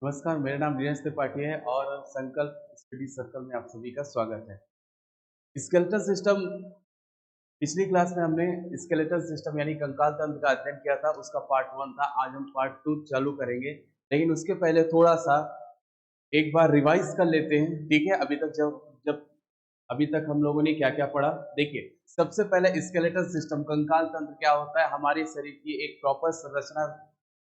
नमस्कार, मेरा नाम नीरज त्रिपाठी है और संकल्प स्टडी सर्कल में आप सभी का स्वागत है। स्केलेटल सिस्टम पिछली क्लास में हमने स्केलेटल सिस्टम यानी कंकाल तंत्र का अध्ययन किया था, उसका पार्ट 1 था। आज हम पार्ट 2 चालू करेंगे, लेकिन उसके पहले थोड़ा सा एक बार रिवाइज कर लेते हैं। ठीक है, अभी तक जब जब अभी तक हम लोगों ने क्या क्या पढ़ा। देखिए, सबसे पहले स्केलेटल सिस्टम कंकाल तंत्र क्या होता है, हमारे शरीर की एक प्रॉपर संरचना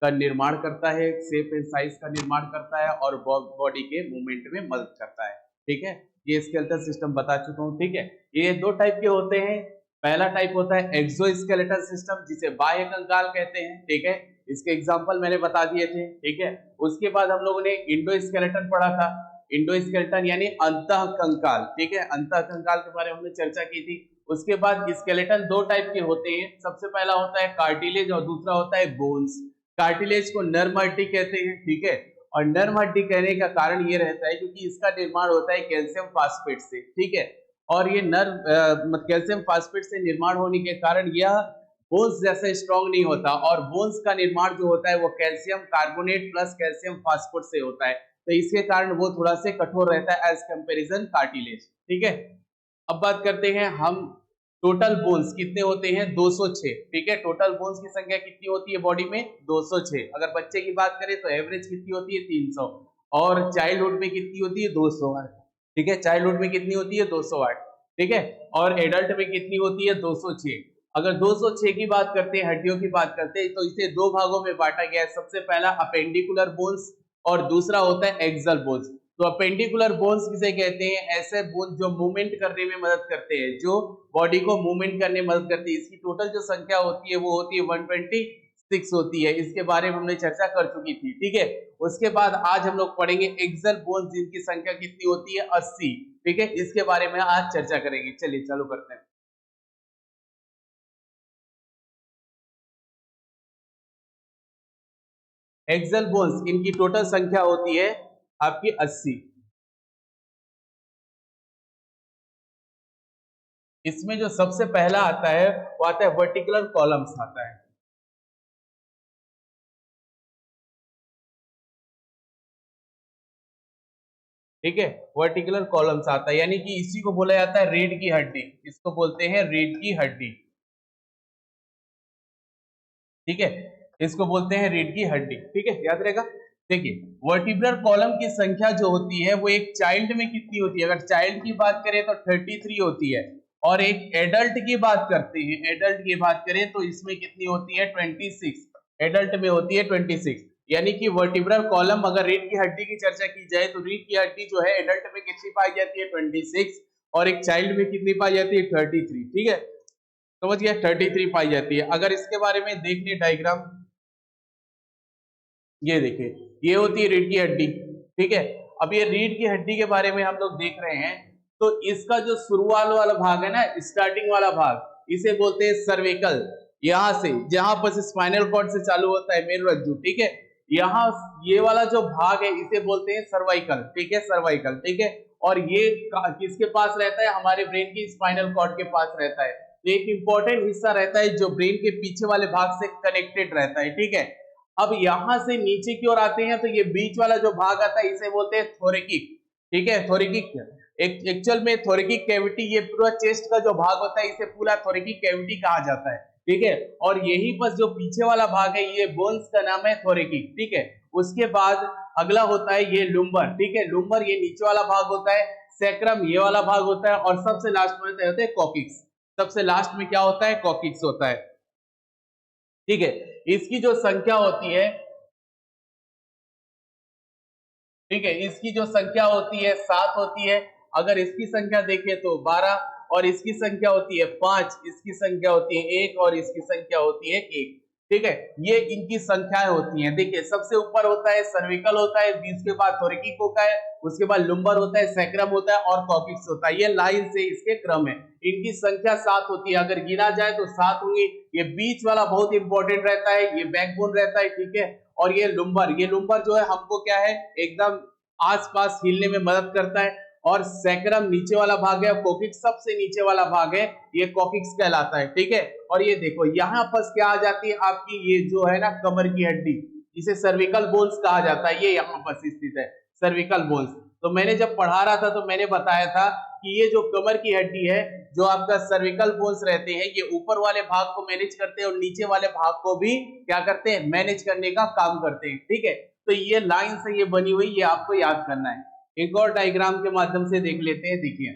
का निर्माण करता है, शेप एंड साइज का निर्माण करता है और बॉडी के मूवमेंट में मदद करता है। ठीक है, ये स्केलेटल सिस्टम बता चुका हूँ। ठीक है, ये दो टाइप के होते हैं। पहला टाइप होता है एक्सोस्केलेटल सिस्टम, जिसे बाह्य कंकाल कहते हैं। ठीक है, इसके एग्जांपल मैंने बता दिए थे। ठीक है, उसके बाद हम लोगों ने इंडोस्केलेटन पढ़ा था। इंडोस्केलेटन यानी अंतः कंकाल। ठीक है, अंतः कंकाल के बारे में हमने चर्चा की थी। उसके बाद स्केलेटन दो टाइप के होते हैं। सबसे पहला होता है कार्टिलेज और दूसरा होता है बोन्स। कार्टिलेज को नर्म हड्डी कहते हैं। ठीक है, और नर्म हड्डी कहने का कारण ये रहता है क्योंकि इसका निर्माण होता है कैल्शियम फास्फेट से। ठीक है, और ये नर्म कैल्शियम फास्फेट से निर्माण होने के कारण यह बोन्स जैसे स्ट्रॉन्ग नहीं होता, और बोन्स का निर्माण जो होता है वो calcium carbonate plus calcium phosphate से होता है, तो इसके कारण वो थोड़ा से कठोर रहता है एज कंपेरिजन कार्टिलेज। ठीक है, अब बात करते हैं हम टोटल बोन्स कितने होते हैं, 206। ठीक है, टोटल बोन्स की संख्या कितनी होती है बॉडी में, 206। अगर बच्चे की बात करें तो एवरेज कितनी होती है, 300, और चाइल्डहुड में कितनी होती है, 208। ठीक है, चाइल्डहुड में कितनी होती है, 208। ठीक है, और एडल्ट में कितनी होती है, 206। अगर 206 की बात करते हैं, हड्डियों की बात करते हैं, तो इसे दो भागों में बांटा गया है। सबसे पहला अपेंडिकुलर बोन्स और दूसरा होता है एक्सल बोन्स। तो अपेंडिकुलर बोन्स किसे कहते हैं, ऐसे बोन्स जो मूवमेंट करने में मदद करते हैं, जो बॉडी को मूवमेंट करने में मदद करती है। इसकी टोटल जो संख्या होती है वो होती है 126 होती है। इसके बारे में हमने चर्चा कर चुकी थी। ठीक है, उसके बाद आज हम लोग पढ़ेंगे एक्सल बोन्स, जिनकी संख्या कितनी होती है, 80। ठीक है, इसके बारे में आज चर्चा करेंगे। चलिए चालू करते हैं। एक्सल बोन्स, इनकी टोटल संख्या होती है आपकी 80। इसमें जो सबसे पहला आता है वो आता है वर्टिकुलर कॉलम्स आता है। ठीक है, वर्टिकुलर कॉलम्स आता है, यानी कि इसी को बोला जाता है रीढ़ की हड्डी। इसको बोलते हैं रीढ़ की हड्डी। ठीक है, इसको बोलते हैं रीढ़ की हड्डी। ठीक है, याद रहेगा। देखिए, वर्टिब्रल कॉलम की संख्या जो होती है वो एक चाइल्ड में कितनी होती है, अगर चाइल्ड की बात करें तो 33 होती है, और एक एडल्ट की बात करते हैं, एडल्ट की बात करें तो इसमें कितनी होती है, 26। एडल्ट में होती है 26। यानी कि वर्टिब्रल कॉलम, अगर रीढ़ की हड्डी की चर्चा की जाए तो रीढ़ की हड्डी जो है एडल्ट में कितनी पाई जाती है, 26, और एक चाइल्ड में कितनी पाई जाती है, 33। ठीक है, समझ गया, 33 पाई जाती है। अगर इसके बारे में देख लिए डायग्राम, ये देखिए, ये होती है रीढ़ की हड्डी। ठीक है, अब ये रीढ़ की हड्डी के बारे में हम लोग देख रहे हैं, तो इसका जो शुरुआत वाला भाग है ना, स्टार्टिंग वाला भाग, इसे बोलते हैं सर्विकल। यहां से जहां पर स्पाइनल कॉर्ड से चालू होता है मेरुरज्जु, ठीक है, यहाँ ये वाला जो भाग है इसे बोलते हैं सर्वाइकल। ठीक है, सर्वाइकल। ठीक है, और ये किसके पास रहता है, हमारे ब्रेन की स्पाइनल कॉर्ड के पास रहता है। तो एक इंपॉर्टेंट हिस्सा रहता है जो ब्रेन के पीछे वाले भाग से कनेक्टेड रहता है। ठीक है, अब यहां से नीचे की ओर आते हैं तो ये बीच वाला जो भाग आता है इसे बोलते हैं थोरेकिक। ठीक है, थोरेकिक। एक्चुअल में थोरेकिक कैविटी, ये पूरा चेस्ट का जो भाग होता है इसे पूरा थोरेकिक कैविटी कहा जाता है। ठीक है, और यही पर जो पीछे वाला भाग है ये बोन्स का नाम है थोरेकिक। ठीक है, उसके बाद अगला होता है ये लुम्बर। ठीक है, लुम्बर ये नीचे वाला भाग होता है, सैक्रम ये वाला भाग होता है, और सबसे लास्ट में होता है कॉकिक्स। सबसे लास्ट में क्या होता है, कॉकिक्स होता है। ठीक है, इसकी जो संख्या होती है, ठीक है, इसकी जो संख्या होती है 7 होती है। अगर इसकी संख्या देखें तो 12, और इसकी संख्या होती है 5, इसकी संख्या होती है 1, और इसकी संख्या होती है 1। ठीक है, ये इनकी संख्याएं होती हैं। देखिए, सबसे ऊपर होता है सर्विकल होता है, उसके बाद थोरेकिक होता है, उसके बाद लुम्बर होता है, सैक्रम होता है, और कॉकिक्स होता है। ये लाइन से इसके क्रम है। इनकी संख्या 7 होती है, अगर गिना जाए तो 7 होंगी। ये बीच वाला बहुत इंपॉर्टेंट रहता है, ये बैकबोन रहता है। ठीक है, और ये लुम्बर जो है हमको क्या है, एकदम आसपास हिलने में मदद करता है। और सैक्रम नीचे वाला भाग है, कॉकिक्स सबसे नीचे वाला भाग है, ये कॉकिक्स कहलाता है। ठीक है, और ये देखो यहाँ पर क्या आ जाती है आपकी, ये जो है ना कमर की हड्डी, इसे सर्विकल बोन्स कहा जाता है, ये यहाँ पर स्थित है सर्विकल बोन्स। तो मैंने जब पढ़ा रहा था तो मैंने बताया था कि ये जो कमर की हड्डी है, जो आपका सर्विकल बोन्स रहते हैं, ये ऊपर वाले भाग को मैनेज करते हैं और नीचे वाले भाग को भी क्या करते हैं, मैनेज करने का काम करते हैं। ठीक है, तो ये लाइन से ये बनी हुई, ये आपको याद करना है। एक और डायग्राम के माध्यम से देख लेते हैं। देखिए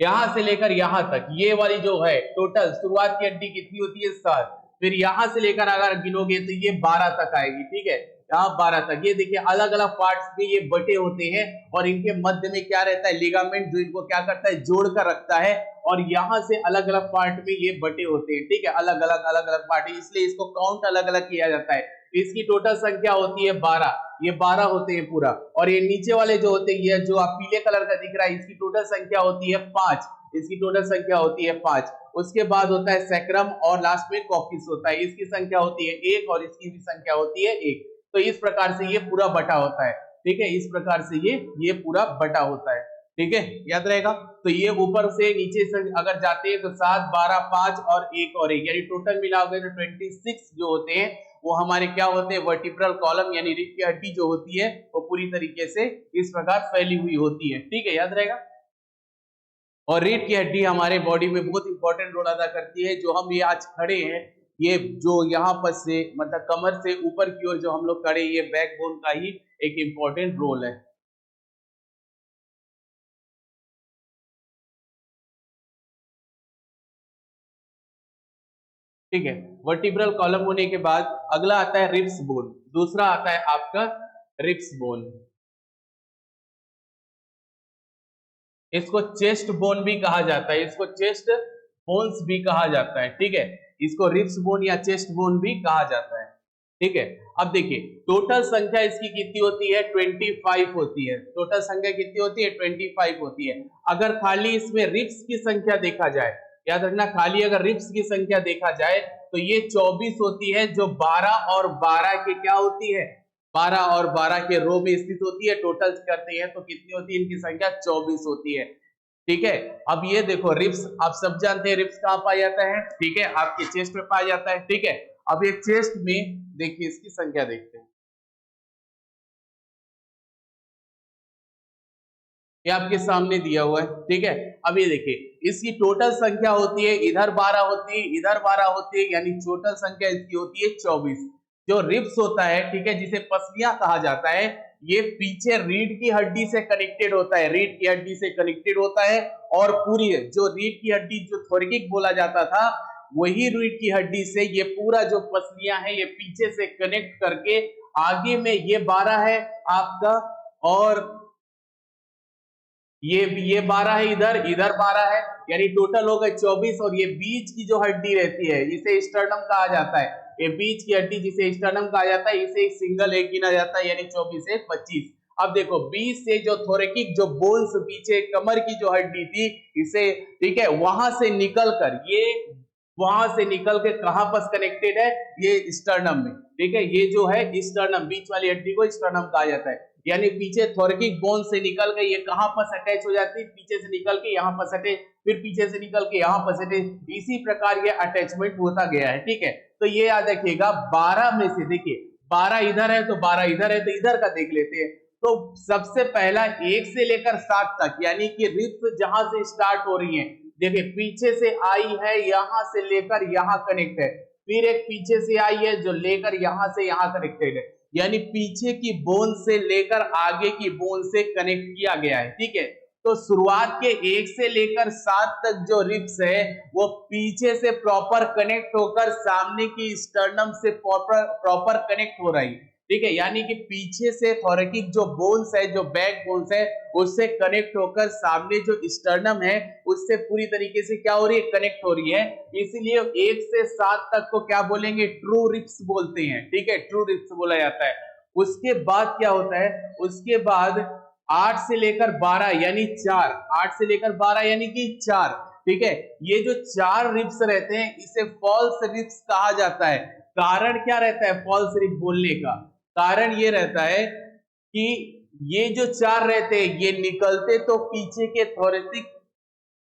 यहां से लेकर यहां तक ये वाली जो है टोटल शुरुआत की हड्डी कितनी होती है, 7। फिर यहां से लेकर अगर गिनोगे तो ये 12 तक आएगी। ठीक है, यहाँ 12 तक। ये देखिए अलग अलग पार्ट्स में ये बटे होते हैं और इनके मध्य में क्या रहता है, लिगामेंट, जो इनको क्या करता है, जोड़ कर रखता है। और यहाँ से अलग अलग पार्ट में ये बटे होते हैं। ठीक है, अलग अलग पार्ट, इसलिए इसको काउंट अलग अलग किया जाता है। इसकी टोटल संख्या होती है 12, ये 12 होते हैं पूरा। और ये नीचे वाले जो होते हैं, ये जो आप पीले कलर का दिख रहा है, इसकी टोटल संख्या होती है 5, इसकी टोटल संख्या होती है 5। उसके बाद होता है सैक्रम और लास्ट में कॉक्सिस होता है, इसकी संख्या होती है 1 और इसकी भी संख्या होती है 1। तो इस प्रकार से ये पूरा बटा होता है। ठीक है, इस प्रकार से ये पूरा बटा होता है। ठीक है, याद रहेगा। तो ये ऊपर से नीचे से अगर जाते हैं तो 7, 12, 5 और 1 और 1, यानी टोटल मिलाओगे तो 26 जो होते हैं वो हमारे क्या होते हैं, वर्टिब्रल कॉलम, यानी रीढ़ की हड्डी जो होती है वो पूरी तरीके से इस प्रकार फैली हुई होती है। ठीक है, याद रहेगा। और रीढ़ की हड्डी हमारे बॉडी में बहुत इंपॉर्टेंट रोल अदा करती है। जो हम ये आज खड़े हैं, ये जो यहाँ पर से मतलब कमर से ऊपर की ओर जो हम लोग खड़े, ये बैकबोन का ही एक इंपॉर्टेंट रोल है। ठीक है, वर्टिब्रल कॉलम होने के बाद अगला आता है रिब्स बोन, दूसरा आता है आपका रिब्स बोन। इसको चेस्ट बोन भी कहा जाता है, इसको चेस्ट बोन्स भी कहा जाता है। ठीक है, इसको रिब्स बोन या चेस्ट बोन भी कहा जाता है। ठीक है, अब देखिए टोटल संख्या इसकी कितनी होती है, 25 होती है। टोटल संख्या कितनी होती है, 25 होती है। अगर खाली इसमें रिब्स की संख्या देखा जाए, याद रखना, खाली अगर रिब्स की संख्या देखा जाए तो ये 24 होती है, जो 12 और 12 के क्या होती है, 12 और 12 के रो में स्थित होती है। टोटल करते हैं तो कितनी होती है, इनकी संख्या 24 होती है। ठीक है, अब ये देखो रिब्स, आप सब जानते हैं रिब्स कहाँ पाया जाता है। ठीक है, आपके चेस्ट में पाया जाता है। ठीक है, अब ये चेस्ट में देखिए इसकी संख्या देखते हैं, ये आपके सामने दिया हुआ है। ठीक है, अब ये देखिए इसकी टोटल संख्या होती है, इधर 12 होती है, इधर 12 होती है, यानी टोटल संख्या इसकी होती है 24। जो रिब्स होता है, ठीक है, जिसे पसलियां कहा जाता है, ये पीछे रीढ़ की हड्डी से कनेक्टेड होता है, रीढ़ की हड्डी से कनेक्टेड होता है। और पूरी जो रीढ़ की हड्डी जो थोरैकिक बोला जाता था, वही रीढ़ की हड्डी से ये पूरा जो पसलियां है, ये पीछे से कनेक्ट करके आगे में ये 12 है आपका, और ये 12 है, इधर 12 है, यानी टोटल हो गए 24। और ये बीच की जो हड्डी रहती है, इसे स्टर्नम कहा जाता है। ये बीच की हड्डी जिसे स्टर्नम कहा जाता है, इसे एक सिंगल एक गिना जाता है, यानी 24 से 25। अब देखो बीच से जो थोरैकिक जो बोन्स पीछे कमर की जो हड्डी थी, इसे, ठीक है, वहां से निकल कर ये वहां से निकल के कहां पर कनेक्टेड है, ये स्टर्नम में। ठीक है, ये जो है स्टर्नम, बीच वाली हड्डी को स्टर्नम कहा जाता है। यानी पीछे थोरैकिक बोन से निकल के ये कहां पर अटैच हो जाती है, पीछे से निकल के यहां पर अटैच, फिर पीछे से निकल के यहां पर अटैच, इसी प्रकार ये अटैचमेंट होता गया है। ठीक है, तो ये याद रखिएगा 12 में से, देखिए 12 इधर है तो 12 इधर है, तो इधर का देख लेते हैं। तो सबसे पहला 1 से लेकर 7 तक, यानी कि रिब्स जहां से स्टार्ट हो रही है, देखिए पीछे से आई है, यहां से लेकर यहां कनेक्ट है, फिर एक पीछे से आई है जो लेकर यहां से यहां कनेक्टेड है, यानी पीछे की बोन से लेकर आगे की बोन से कनेक्ट किया गया है। ठीक है, तो शुरुआत के 1 से लेकर 7 तक जो रिब्स है, वो पीछे से प्रॉपर कनेक्ट होकर सामने की स्टर्नम से प्रॉपर कनेक्ट हो रही है। ठीक है, यानी कि पीछे से थोरैकिक जो बोन्स है, जो बैक बोन्स है, उससे कनेक्ट होकर सामने जो स्टर्नम है, उससे पूरी तरीके से क्या हो रही है, कनेक्ट हो रही है। इसीलिए 1 से 7 तक को क्या बोलेंगे, ट्रू रिब्स बोलते हैं। ठीक है, ट्रू रिब्स बोला जाता है। उसके बाद क्या होता है, उसके बाद 8 से लेकर 12 यानी 4, 8 से लेकर 12 यानी कि 4। ठीक है, ये जो 4 रिब्स रहते हैं, इसे फॉल्स रिब्स कहा जाता है। कारण क्या रहता है फॉल्स रिब बोलने का, कारण ये रहता है कि ये जो 4 रहते हैं, ये निकलते तो पीछे के थोरैकिक,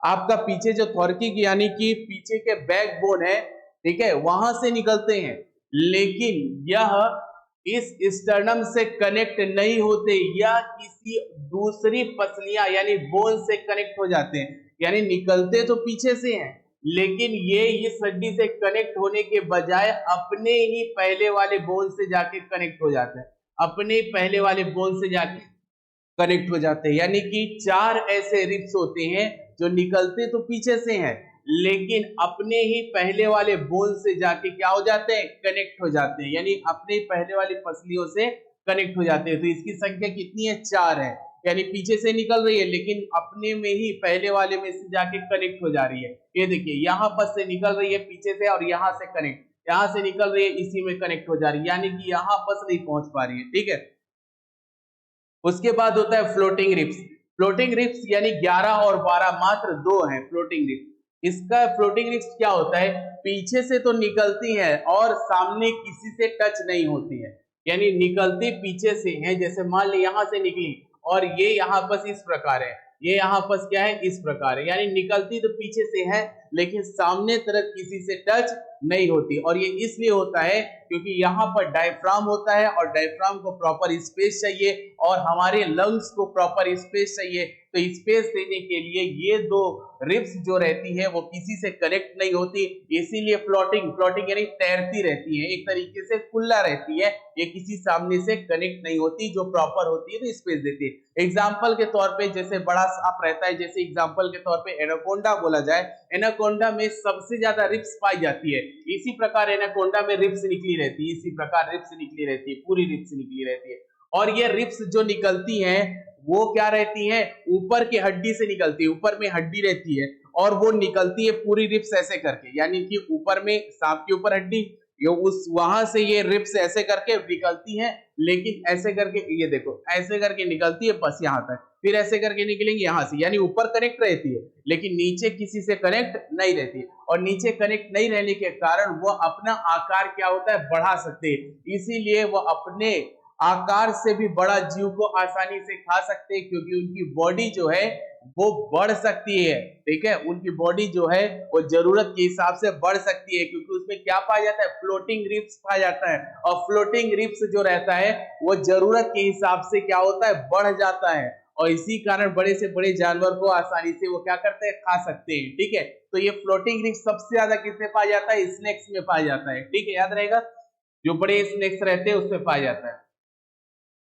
आपका पीछे जो थोरैकिक यानी कि पीछे के बैकबोन है, ठीक है, वहां से निकलते हैं। लेकिन यह इस स्टर्नम से कनेक्ट नहीं होते या किसी दूसरी पसलियां यानी बोन से कनेक्ट हो जाते हैं, यानी निकलते तो पीछे से हैं लेकिन ये इस हड्डी से कनेक्ट होने के बजाय अपने ही पहले वाले बोन से जाके कनेक्ट हो जाते हैं, अपने पहले वाले बोन से जाके कनेक्ट हो जाते हैं। यानी कि 4 ऐसे रिब्स होते हैं जो निकलते तो पीछे से हैं लेकिन अपने ही पहले वाले बोन से जाके क्या हो जाते हैं, कनेक्ट हो जाते हैं, यानी अपने पहले वाली पसलियों से कनेक्ट हो जाते हैं। तो इसकी संख्या कितनी है, 4 है, यानी पीछे से निकल रही है लेकिन अपने में ही पहले वाले में से जाके कनेक्ट हो जा रही है। ये देखिए यहाँ पर से निकल रही है पीछे से और यहाँ से कनेक्ट, यहाँ से निकल रही है इसी में कनेक्ट हो जा रही है, यानी कि यहाँ पर नहीं पहुंच पा रही है। ठीक है, उसके बाद होता है फ्लोटिंग रिब्स। फ्लोटिंग रिब्स यानी 11 और 12 मात्र 2 हैं फ्लोटिंग रिब्स। इसका फ्लोटिंग रिब्स क्या होता है, पीछे से तो निकलती है और सामने किसी से टच नहीं होती है, यानी निकलती पीछे से है। जैसे मान ली यहां से निकली और ये यहाँ पर इस प्रकार है, ये यहाँ पर क्या है, इस प्रकार है, यानी निकलती तो पीछे से है लेकिन सामने तरफ किसी से टच नहीं होती। और ये इसलिए होता है क्योंकि यहाँ पर डायफ्राम होता है और डायफ्राम को प्रॉपर स्पेस चाहिए और हमारे लंग्स को प्रॉपर स्पेस चाहिए। तो स्पेस देने के लिए ये 2 रिब्स जो रहती है वो किसी से कनेक्ट नहीं होती, इसीलिए फ्लोटिंग यानी तैरती रहती है, एक तरीके से खुला रहती है, ये किसी सामने से कनेक्ट नहीं होती, जो प्रॉपर होती है तो स्पेस देती है। एग्जाम्पल के तौर पे जैसे बड़ा सांप रहता है, जैसे एग्जाम्पल के तौर पे एनाकोंडा बोला जाए, एनाकोंडा में सबसे ज्यादा रिब्स पाई जाती है, इसी प्रकार एनाकोंडा में रिब्स निकली रहती है, इसी प्रकार रिब्स निकली रहती है, पूरी रिब्स निकली रहती है। और ये रिब्स जो निकलती हैं वो क्या रहती हैं, ऊपर की हड्डी से निकलती है, ऊपर में हड्डी रहती है और वो निकलती है पूरी रिब्स ऐसे करके, यानी कि ऊपर में सांप के ऊपर हड्डी, ये उस वहां से ये रिब्स ऐसे करके निकलती हैं, लेकिन ऐसे करके ये देखो ऐसे करके निकलती है बस यहाँ तक, फिर ऐसे करके निकलेंगे यहाँ से, यानी ऊपर कनेक्ट रहती है लेकिन नीचे किसी से कनेक्ट नहीं रहती। और नीचे कनेक्ट नहीं रहने के कारण वो अपना आकार क्या होता है, बढ़ा सकते हैं, इसीलिए वो अपने आकार से भी बड़ा जीव को आसानी से खा सकते हैं, क्योंकि उनकी बॉडी जो है वो बढ़ सकती है। ठीक है, उनकी बॉडी जो है वो जरूरत के हिसाब से बढ़ सकती है, क्योंकि उसमें क्या पाया जाता है, फ्लोटिंग रिब्स पाया जाता है, और फ्लोटिंग रिब्स जो रहता है वो जरूरत के हिसाब से क्या होता है, बढ़ जाता है, और इसी कारण बड़े से बड़े जानवर को आसानी से वो क्या करते हैं, खा सकते हैं। ठीक है, तो ये फ्लोटिंग रिब्स सबसे ज्यादा किसमें पाया जाता है, स्नेक्स में पाया जाता है। ठीक है, याद रहेगा, जो बड़े स्नेक्स रहते हैं उसमें पाया जाता है,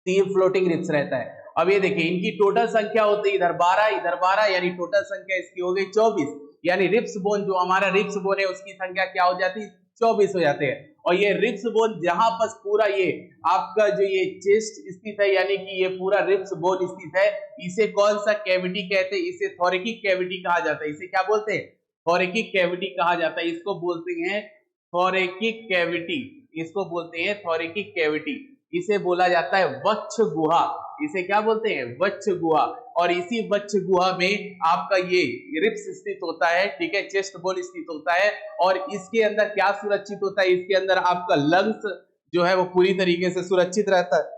ये फ्लोटिंग रिब्स रहता है। अब ये देखिए इनकी टोटल संख्या होती है इधर 12 यानी टोटल संख्या इसकी हो गई 24, यानी रिब्स बोन जो हमारा रिब्स बोन है उसकी संख्या क्या हो जाती है, 24 हो जाते हैं। और ये रिब्स बोन जहां पर पूरा ये आपका जो ये चेस्ट स्थित है, यानी कि ये पूरा रिब्स बोन स्थित है, इसे कौन सा कैविटी कहते हैं, इसे थोरैकिक कैविटी कहा जाता है। इसे क्या बोलते हैं, थोरैकिक कैविटी कहा जाता है, इसको बोलते हैं थोरैकिक कैविटी, इसको बोलते हैं थोरैकिक कैविटी, इसे बोला जाता है वक्ष गुहा, इसे क्या बोलते हैं, वक्ष गुहा। और इसी वक्ष गुहा में आपका ये रिब्स स्थित होता है। ठीक है, चेस्ट बोन स्थित होता है, और इसके अंदर क्या सुरक्षित होता है, इसके अंदर आपका लंग्स जो है वो पूरी तरीके से सुरक्षित रहता है,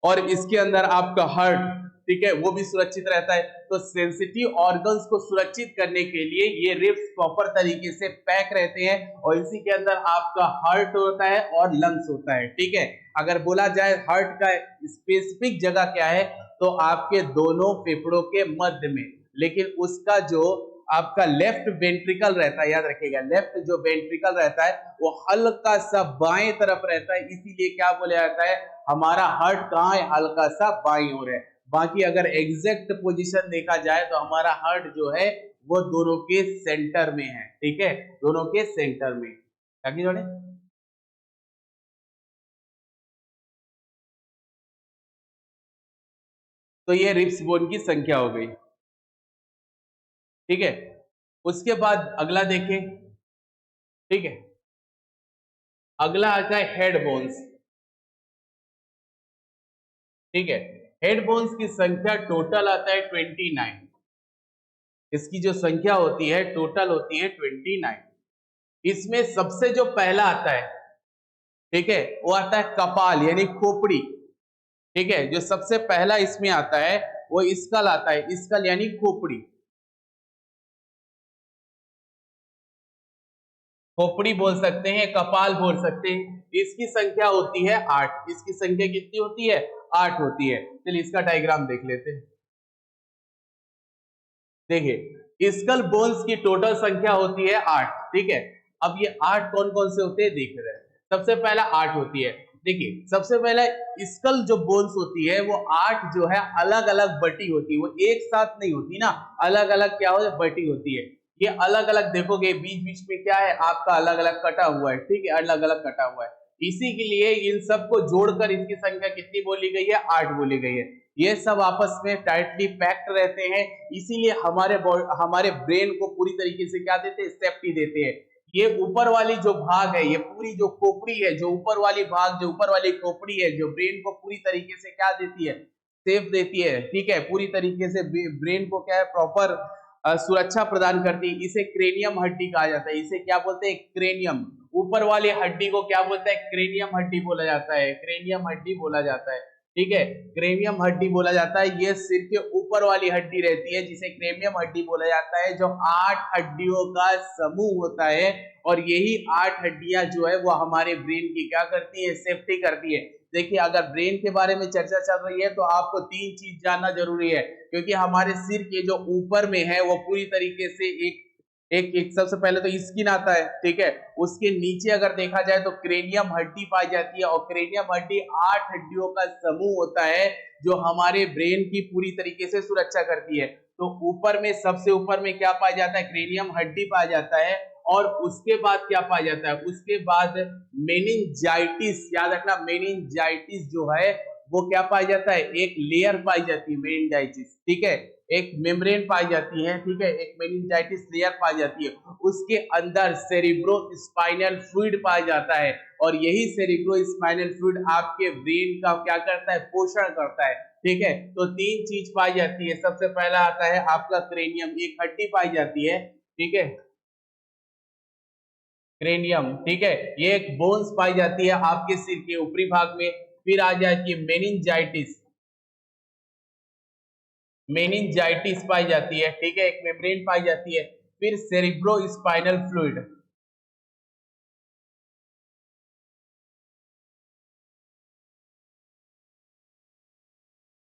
और इसके अंदर आपका हार्ट, ठीक है, वो भी सुरक्षित रहता है। तो सेंसिटिव ऑर्गन्स को सुरक्षित करने के लिए ये रिब्स प्रॉपर तरीके से पैक रहते हैं, और इसी के अंदर आपका हार्ट होता है और लंग्स होता है। ठीक है, अगर बोला जाए हार्ट का स्पेसिफिक जगह क्या है, तो आपके दोनों फेफड़ों के मध्य में, लेकिन उसका जो आपका लेफ्ट वेंट्रिकल रहता है, याद रखिएगा, लेफ्ट जो वेंट्रिकल रहता है वो हल्का सा बाएं तरफ रहता है, इसीलिए क्या बोला जाता है, हमारा हार्ट कहाँ है, हल्का सा बाईं ओर है। बाकी अगर एग्जैक्ट पोजीशन देखा जाए तो हमारा हार्ट जो है वो दोनों के सेंटर में है। ठीक है, दोनों के सेंटर में, ताकि जोड़े। तो ये रिब्स बोन की संख्या हो गई। ठीक है, उसके बाद अगला देखें। ठीक है, अगला आता है हेड बोन्स। ठीक है, हेड बोन्स की संख्या टोटल आता है 29, इसकी जो संख्या होती है टोटल होती है 29। इसमें सबसे जो पहला आता है, ठीक है, वो आता है कपाल यानी खोपड़ी। ठीक है, जो सबसे पहला इसमें आता है वो स्कल आता है, स्कल यानी खोपड़ी। खोपड़ी बोल सकते हैं, कपाल बोल सकते हैं। इसकी संख्या होती है 8। इसकी संख्या कितनी होती है? 8 होती है। चलिए इसका डायग्राम देख लेते हैं। देखिए स्कल बोन्स की टोटल संख्या होती है 8, ठीक है। अब ये 8 कौन कौन से होते हैं देख रहे हैं। सबसे पहला 8 होती है। देखिए सबसे पहला स्कल जो बोन्स होती है वो 8 जो है अलग अलग बटी होती है, वो एक साथ नहीं होती ना, अलग अलग क्या हो बटी होती है। ये अलग अलग देखोगे बीच बीच में क्या है आपका अलग अलग कटा हुआ है, ठीक है, अलग अलग कटा हुआ है। इसी के लिए इन सबको जोड़कर इसकी संख्या कितनी बोली गई है? 8 बोली गई है। ये सब आपस में टाइटली पैक्ड रहते हैं, इसीलिए हमारे ब्रेन को पूरी तरीके से क्या देते हैं? सेफ्टी देते हैं। ये ऊपर वाली जो भाग है, ये पूरी जो खोपड़ी है, जो ऊपर वाली भाग, जो ऊपर वाली खोपड़ी है, जो ब्रेन को पूरी तरीके से क्या देती है? सेफ देती है, ठीक है, पूरी तरीके से ब्रेन को क्या है प्रॉपर सुरक्षा प्रदान करती है। इसे क्रेनियम हड्डी कहा जाता है। इसे क्या बोलते हैं? क्रेनियम। ऊपर वाली हड्डी को क्या बोलता है? क्रेनियम हड्डी बोला जाता है, क्रेनियम हड्डी बोला जाता है, ठीक है, क्रेनियम हड्डी बोला जाता है। ये सिर के ऊपर वाली हड्डी रहती है जिसे क्रेनियम हड्डी बोला जाता है, जो 8 हड्डियों का समूह होता है। और यही 8 हड्डियां जो है वो हमारे ब्रेन की क्या करती है? सेफ्टी करती है। देखिए अगर ब्रेन के बारे में चर्चा चल रही है तो आपको 3 चीज जानना जरूरी है, क्योंकि हमारे सिर के जो ऊपर में है वो पूरी तरीके से एक सबसे पहले तो स्किन आता है, ठीक है, उसके नीचे अगर देखा जाए तो क्रेनियम हड्डी पाई जाती है। और क्रेनियम हड्डी 8 हड्डियों का समूह होता है जो हमारे ब्रेन की पूरी तरीके से सुरक्षा करती है। तो ऊपर में सबसे ऊपर में क्या पाया जाता है? क्रेनियम हड्डी पाया जाता है। और उसके बाद क्या पाया जाता है? उसके बाद मेनिंजाइटिस, याद रखना मेनिंजाइटिस जो है वो क्या पाया जाता है? एक लेयर पाई जाती है मेनिंजाइटिस, ठीक है, एक मेम्ब्रेन पाई जाती है, ठीक है, एक मेनिंजाइटिस लेयर पाई जाती है। उसके अंदर सेरिब्रो स्पाइनल फ्लूइड पाया जाता है। और यही सेरिब्रो स्पाइनल फ्लूइड आपके ब्रेन का क्या करता है? पोषण करता है, ठीक है। तो 3 चीज पाई जाती है। सबसे पहला आता है आपका क्रेनियम, एक हड्डी पाई जाती है, ठीक है, क्रेनियम, ठीक है, ये एक बोन्स पाई जाती है आपके सिर के ऊपरी भाग में। फिर आ जाती है मेनिंजाइटिस, मेनिंजाइटिस पाई जाती है, ठीक है, एक मेम्ब्रेन पाई जाती है। फिर सेरिब्रो स्पाइनल फ्लूइड,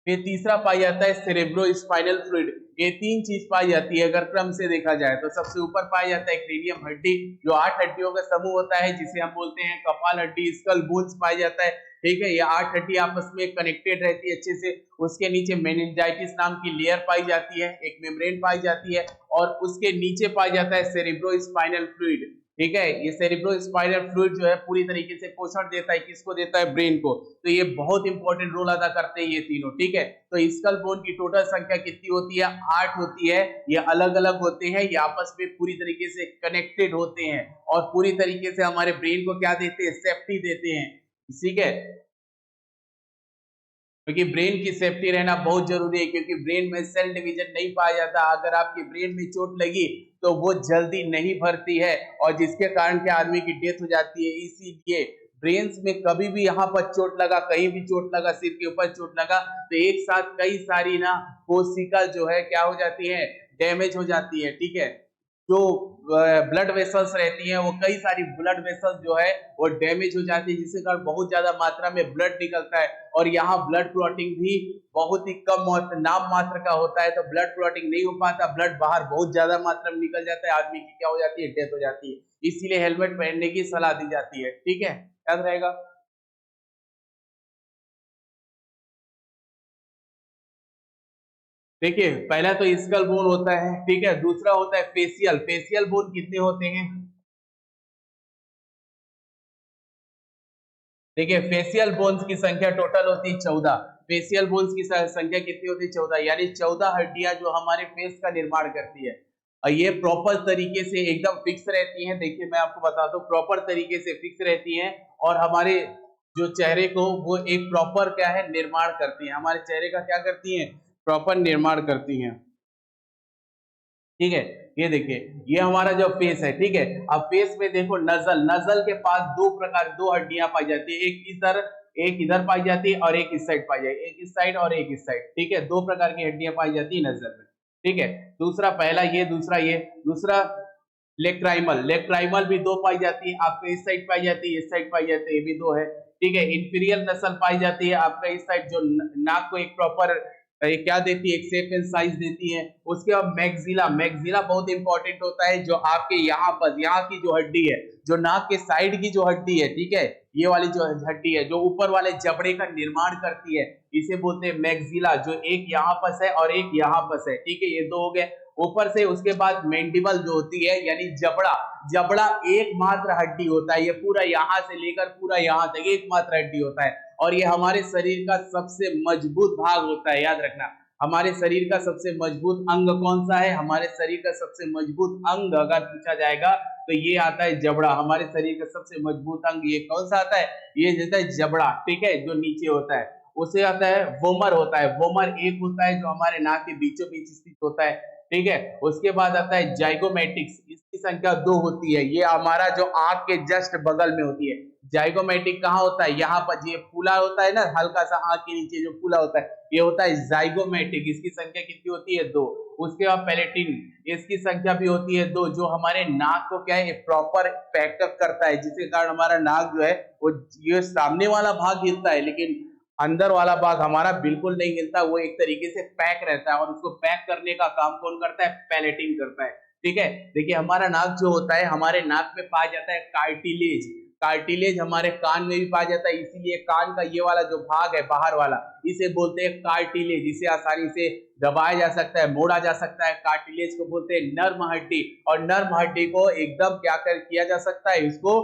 फिर तीसरा पाई जाता है सेरेब्रो स्पाइनल फ्लूइड। ये 3 चीज पाई जाती है अगर क्रम से देखा जाए तो। सबसे ऊपर पाया जाता है क्रेनियम हड्डी जो 8 हड्डियों का समूह होता है, जिसे हम बोलते हैं कपाल हड्डी, स्कल बोन्स पाया जाता है, ठीक है। ये 8 हड्डी आपस में कनेक्टेड रहती है अच्छे से। उसके नीचे मेनिंजाइटिस नाम की लेयर पाई जाती है, एक मेम्ब्रेन पाई जाती है। और उसके नीचे पाया जाता है सेरेब्रो स्पाइनल फ्लूइड, ठीक है। ये सेरिब्रो स्पाइनल फ्लूइड जो है पूरी तरीके से पोषण देता है, किसको देता है? ब्रेन को। तो ये बहुत इंपॉर्टेंट रोल अदा करते हैं ये तीनों, ठीक है। तो स्कल बोन की टोटल संख्या कितनी होती है? 8 होती है। ये अलग अलग होते हैं, ये आपस में पूरी तरीके से कनेक्टेड होते हैं और पूरी तरीके से हमारे ब्रेन को क्या देते हैं? सेफ्टी देते हैं, ठीक है, क्योंकि ब्रेन की सेफ्टी रहना बहुत जरूरी है। क्योंकि ब्रेन में सेल डिवीजन नहीं पाया जाता। अगर आपके ब्रेन में चोट लगी तो वो जल्दी नहीं भरती है और जिसके कारण के आदमी की डेथ हो जाती है। इसीलिए ब्रेन्स में कभी भी यहाँ पर चोट लगा, कहीं भी चोट लगा, सिर के ऊपर चोट लगा, तो एक साथ कई सारी ना कोशिका जो है क्या हो जाती है? डैमेज हो जाती है, ठीक है। जो ब्लड वेसल्स रहती हैं वो कई सारी ब्लड वेसल्स जो है वो डैमेज हो जाती है, जिसके कारण बहुत ज्यादा मात्रा में ब्लड निकलता है। और यहाँ ब्लड क्लॉटिंग भी बहुत ही कम नाम मात्र का होता है, तो ब्लड क्लॉटिंग नहीं हो पाता, ब्लड बाहर बहुत ज्यादा मात्रा में निकल जाता है, आदमी की क्या हो जाती है? डेथ हो जाती है। इसीलिए हेलमेट पहनने की सलाह दी जाती है, ठीक है, याद रहेगा। देखिए पहला तो स्कल बोन होता है, ठीक है, दूसरा होता है फेशियल। फेशियल बोन कितने होते हैं? देखिए फेशियल बोन्स की संख्या टोटल होती है 14। फेशियल बोन्स की संख्या कितनी होती है? 14, यानी 14 हड्डियां जो हमारे फेस का निर्माण करती है। और ये प्रॉपर तरीके से एकदम फिक्स रहती हैं। देखिए मैं आपको बताता हूँ, प्रॉपर तरीके से फिक्स रहती हैं और हमारे जो चेहरे को वो एक प्रॉपर क्या है? निर्माण करती हैं। हमारे चेहरे का क्या करती हैं? प्रॉपर निर्माण करती हैं, ठीक है। ये देखिए ये हमारा जो फेस है, ठीक है। अब फेस में देखो नजल, नजल के पास दो हड्डियां पाई जाती है, एक इधर पाई जाती है और एक इस साइड पाई जाती है, एक इस साइड और एक इस साइड, ठीक है। 2 प्रकार की हड्डियां पाई जाती है नजल में, ठीक है। दूसरा पहला ये, दूसरा ये। दूसरा लेक्राइमल, लेक्राइमल भी दो पाई जाती है, आपका इस साइड पाई जाती है, इस साइड पाई जाती है, ये भी दो है। ठीक है, इंफीरियर नस्ल पाई जाती है आपका इस साइड, जो नाक को एक प्रॉपर क्या देती है, एक शेप एंड साइज देती है। उसके बाद मैक्सिला, मैक्सिला बहुत इंपॉर्टेंट होता है, जो आपके यहाँ पर, यहाँ की जो हड्डी है, जो नाक के साइड की जो हड्डी है, ठीक है, ये वाली जो हड्डी है जो ऊपर वाले जबड़े का निर्माण करती है, इसे बोलते हैं मैक्सिला, जो एक यहाँ पर है और एक यहाँ पर है। ठीक है, ये दो हो गए ऊपर से। उसके बाद मेंडिबल जो होती है यानी जबड़ा, जबड़ा एकमात्र हड्डी होता है, ये पूरा यहाँ से लेकर पूरा यहाँ तक एकमात्र हड्डी होता है, और ये हमारे शरीर का सबसे मजबूत भाग होता है। याद रखना, हमारे शरीर का सबसे मजबूत अंग कौन सा है, हमारे शरीर का सबसे मजबूत अंग अगर पूछा जाएगा तो ये आता है जबड़ा। हमारे शरीर का सबसे मजबूत अंग ये कौन सा आता है, ये जैसा है जबड़ा, ठीक है, जो नीचे होता है। उसे आता है वोमर होता है, वोमर एक होता है जो हमारे नाक के बीचों बीच स्थित होता है। ठीक है, उसके बाद आता है जाइगोमेटिक्स, इसकी संख्या दो होती है, ये हमारा जो आंख के जस्ट बगल में होती है। जाइगोमेटिक कहाँ होता है, यहाँ पर ये फूला होता है ना, हल्का सा आंख के नीचे जो फूला होता है, ये होता है जाइगोमेटिक, इसकी संख्या कितनी होती है, दो। उसके बाद पैलेटिन, इसकी संख्या भी होती है दो, जो हमारे नाक को क्या है प्रॉपर पैकअप करता है, जिसके कारण हमारा नाक जो है वो, ये सामने वाला भाग हिलता है लेकिन अंदर वाला भाग हमारा बिल्कुल नहीं हिलता, वो एक तरीके से पैक रहता है, और उसको पैक करने का काम कौन करता है, पैलेटिन करता है। ठीक है, देखिए हमारा नाक जो होता है, हमारे नाक में पाया जाता है कार्टिलेज, कार्टिलेज हमारे कान में भी पाया जाता है, इसीलिए कान का ये वाला जो भाग है बाहर वाला, इसे बोलते हैं कार्टिलेज, इसे आसानी से दबाया जा सकता है, मोड़ा जा सकता है, कार्टिलेज को बोलते हैं नर्म हड्डी, और नर्म हड्डी को एकदम क्या कर किया जा सकता है, इसको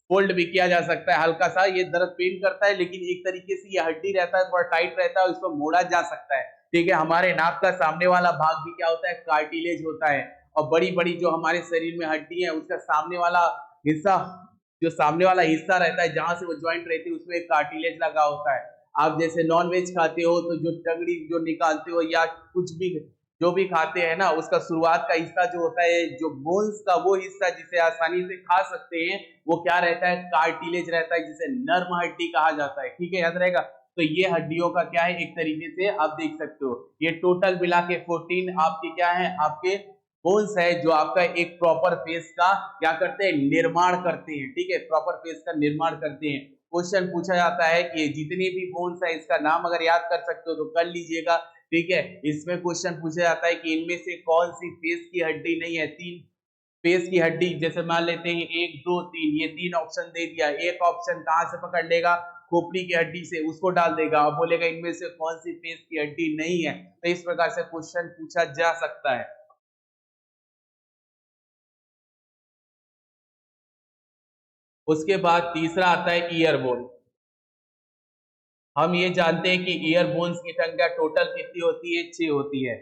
फोल्ड भी किया जा सकता है, हल्का सा ये दर्द पेन करता है लेकिन एक तरीके से ये हड्डी रहता है थोड़ा टाइट रहता है, इसको मोड़ा जा सकता है। ठीक है, हमारे नाक का सामने वाला भाग भी क्या होता है, कार्टिलेज होता है, और बड़ी बड़ी जो हमारे शरीर में हड्डी है उसका सामने वाला हिस्सा, जो सामने वाला हिस्सा रहता है जहां से वो ज्वाइंट रहती है, उसमें एक कार्टिलेज लगा होता है। आप जैसे नॉन वेज खाते हो तो जो टंगड़ी जो निकालते हो या कुछ भी जो भी खाते हैं ना, उसका शुरुआत का हिस्सा जो होता है, जो बोन्स का वो हिस्सा जिसे आसानी से खा सकते हैं, वो क्या रहता है, कार्टिलेज रहता है, जिसे नर्म हड्डी कहा जाता है। ठीक है, याद रहेगा। तो ये हड्डियों का क्या है, एक तरीके से आप देख सकते हो, ये टोटल मिला के 14 आपके क्या है, आपके बोन्स है, जो आपका एक प्रॉपर फेस का क्या करते हैं, निर्माण करते हैं। ठीक है, प्रॉपर फेस का निर्माण करते हैं। क्वेश्चन पूछा जाता है कि जितने भी बोन्स है इसका नाम अगर याद कर सकते हो तो कर लीजिएगा। ठीक है, इसमें क्वेश्चन पूछा जाता है कि इनमें से कौन सी फेस की हड्डी नहीं है, तीन फेस की हड्डी, जैसे मान लेते हैं 1 2 3, ये तीन ऑप्शन दे दिया, एक ऑप्शन कहां से पकड़ लेगा, खोपड़ी की हड्डी से, उसको डाल देगा और बोलेगा इनमें से कौन सी फेस की हड्डी नहीं है। तो इस प्रकार से क्वेश्चन पूछा जा सकता है। उसके बाद तीसरा आता है ईयरबोन। हम ये जानते हैं कि ईयरबोन्स की संख्या टोटल कितनी होती है, 6 होती है।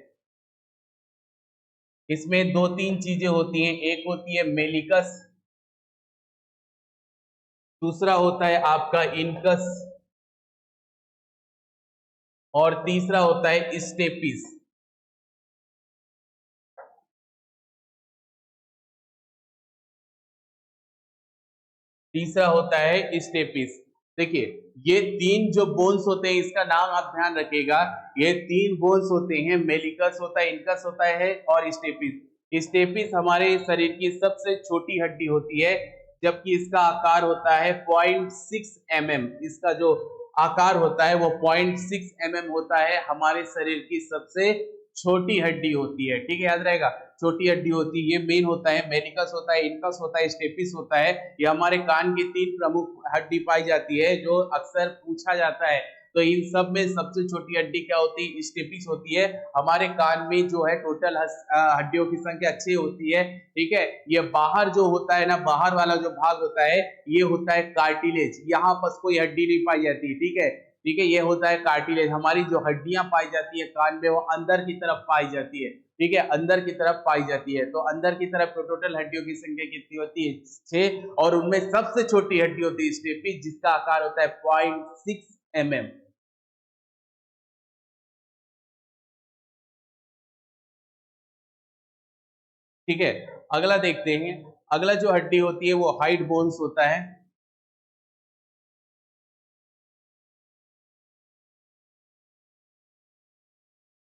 इसमें दो तीन चीजें होती हैं, एक होती है मेलिकस, दूसरा होता है आपका इनकस, और तीसरा होता है स्टेपिस। तीसरा होता है स्टेपिस। देखिए ये तीन जो बोन्स होते हैं, इसका नाम आप ध्यान रखिएगा, ये तीन बोन्स होते हैं, मेलिकस होता है, इनकस होता है और स्टेपिस। स्टेपिस हमारे शरीर की सबसे छोटी हड्डी होती है, जबकि इसका आकार होता है 0.6 mm, इसका जो आकार होता है वो 0.6 mm होता है, हमारे शरीर की सबसे छोटी हड्डी होती है। ठीक है, याद रहेगा, छोटी हड्डी होती है, ये मेन होता है, मेनिकस होता है, इनकस होता है, स्टेपिस होता है। ये हमारे कान की तीन प्रमुख हड्डी पाई जाती है, जो अक्सर पूछा जाता है। तो इन सब में सबसे छोटी हड्डी क्या होती है, स्टेपिस होती है। हमारे कान में जो है टोटल हड्डियों की संख्या 6 होती है। ठीक है, ये बाहर जो होता है ना, बाहर वाला जो भाग होता है, ये होता है कार्टिलेज, यहाँ पर कोई हड्डी नहीं पाई जाती। ठीक है, ठीक है, ये होता है कार्टिलेज। हमारी जो हड्डियां पाई जाती है कान में, वो अंदर की तरफ पाई जाती है। ठीक है, अंदर की तरफ पाई जाती है। तो अंदर की तरफ टोटल हड्डियों की संख्या कितनी होती है, 6, और उनमें सबसे छोटी हड्डी होती है स्टेपिस, जिसका आकार होता है 0.6 mm। ठीक है, अगला देखते हैं। अगला जो हड्डी होती है वो हाइड बोन्स होता है।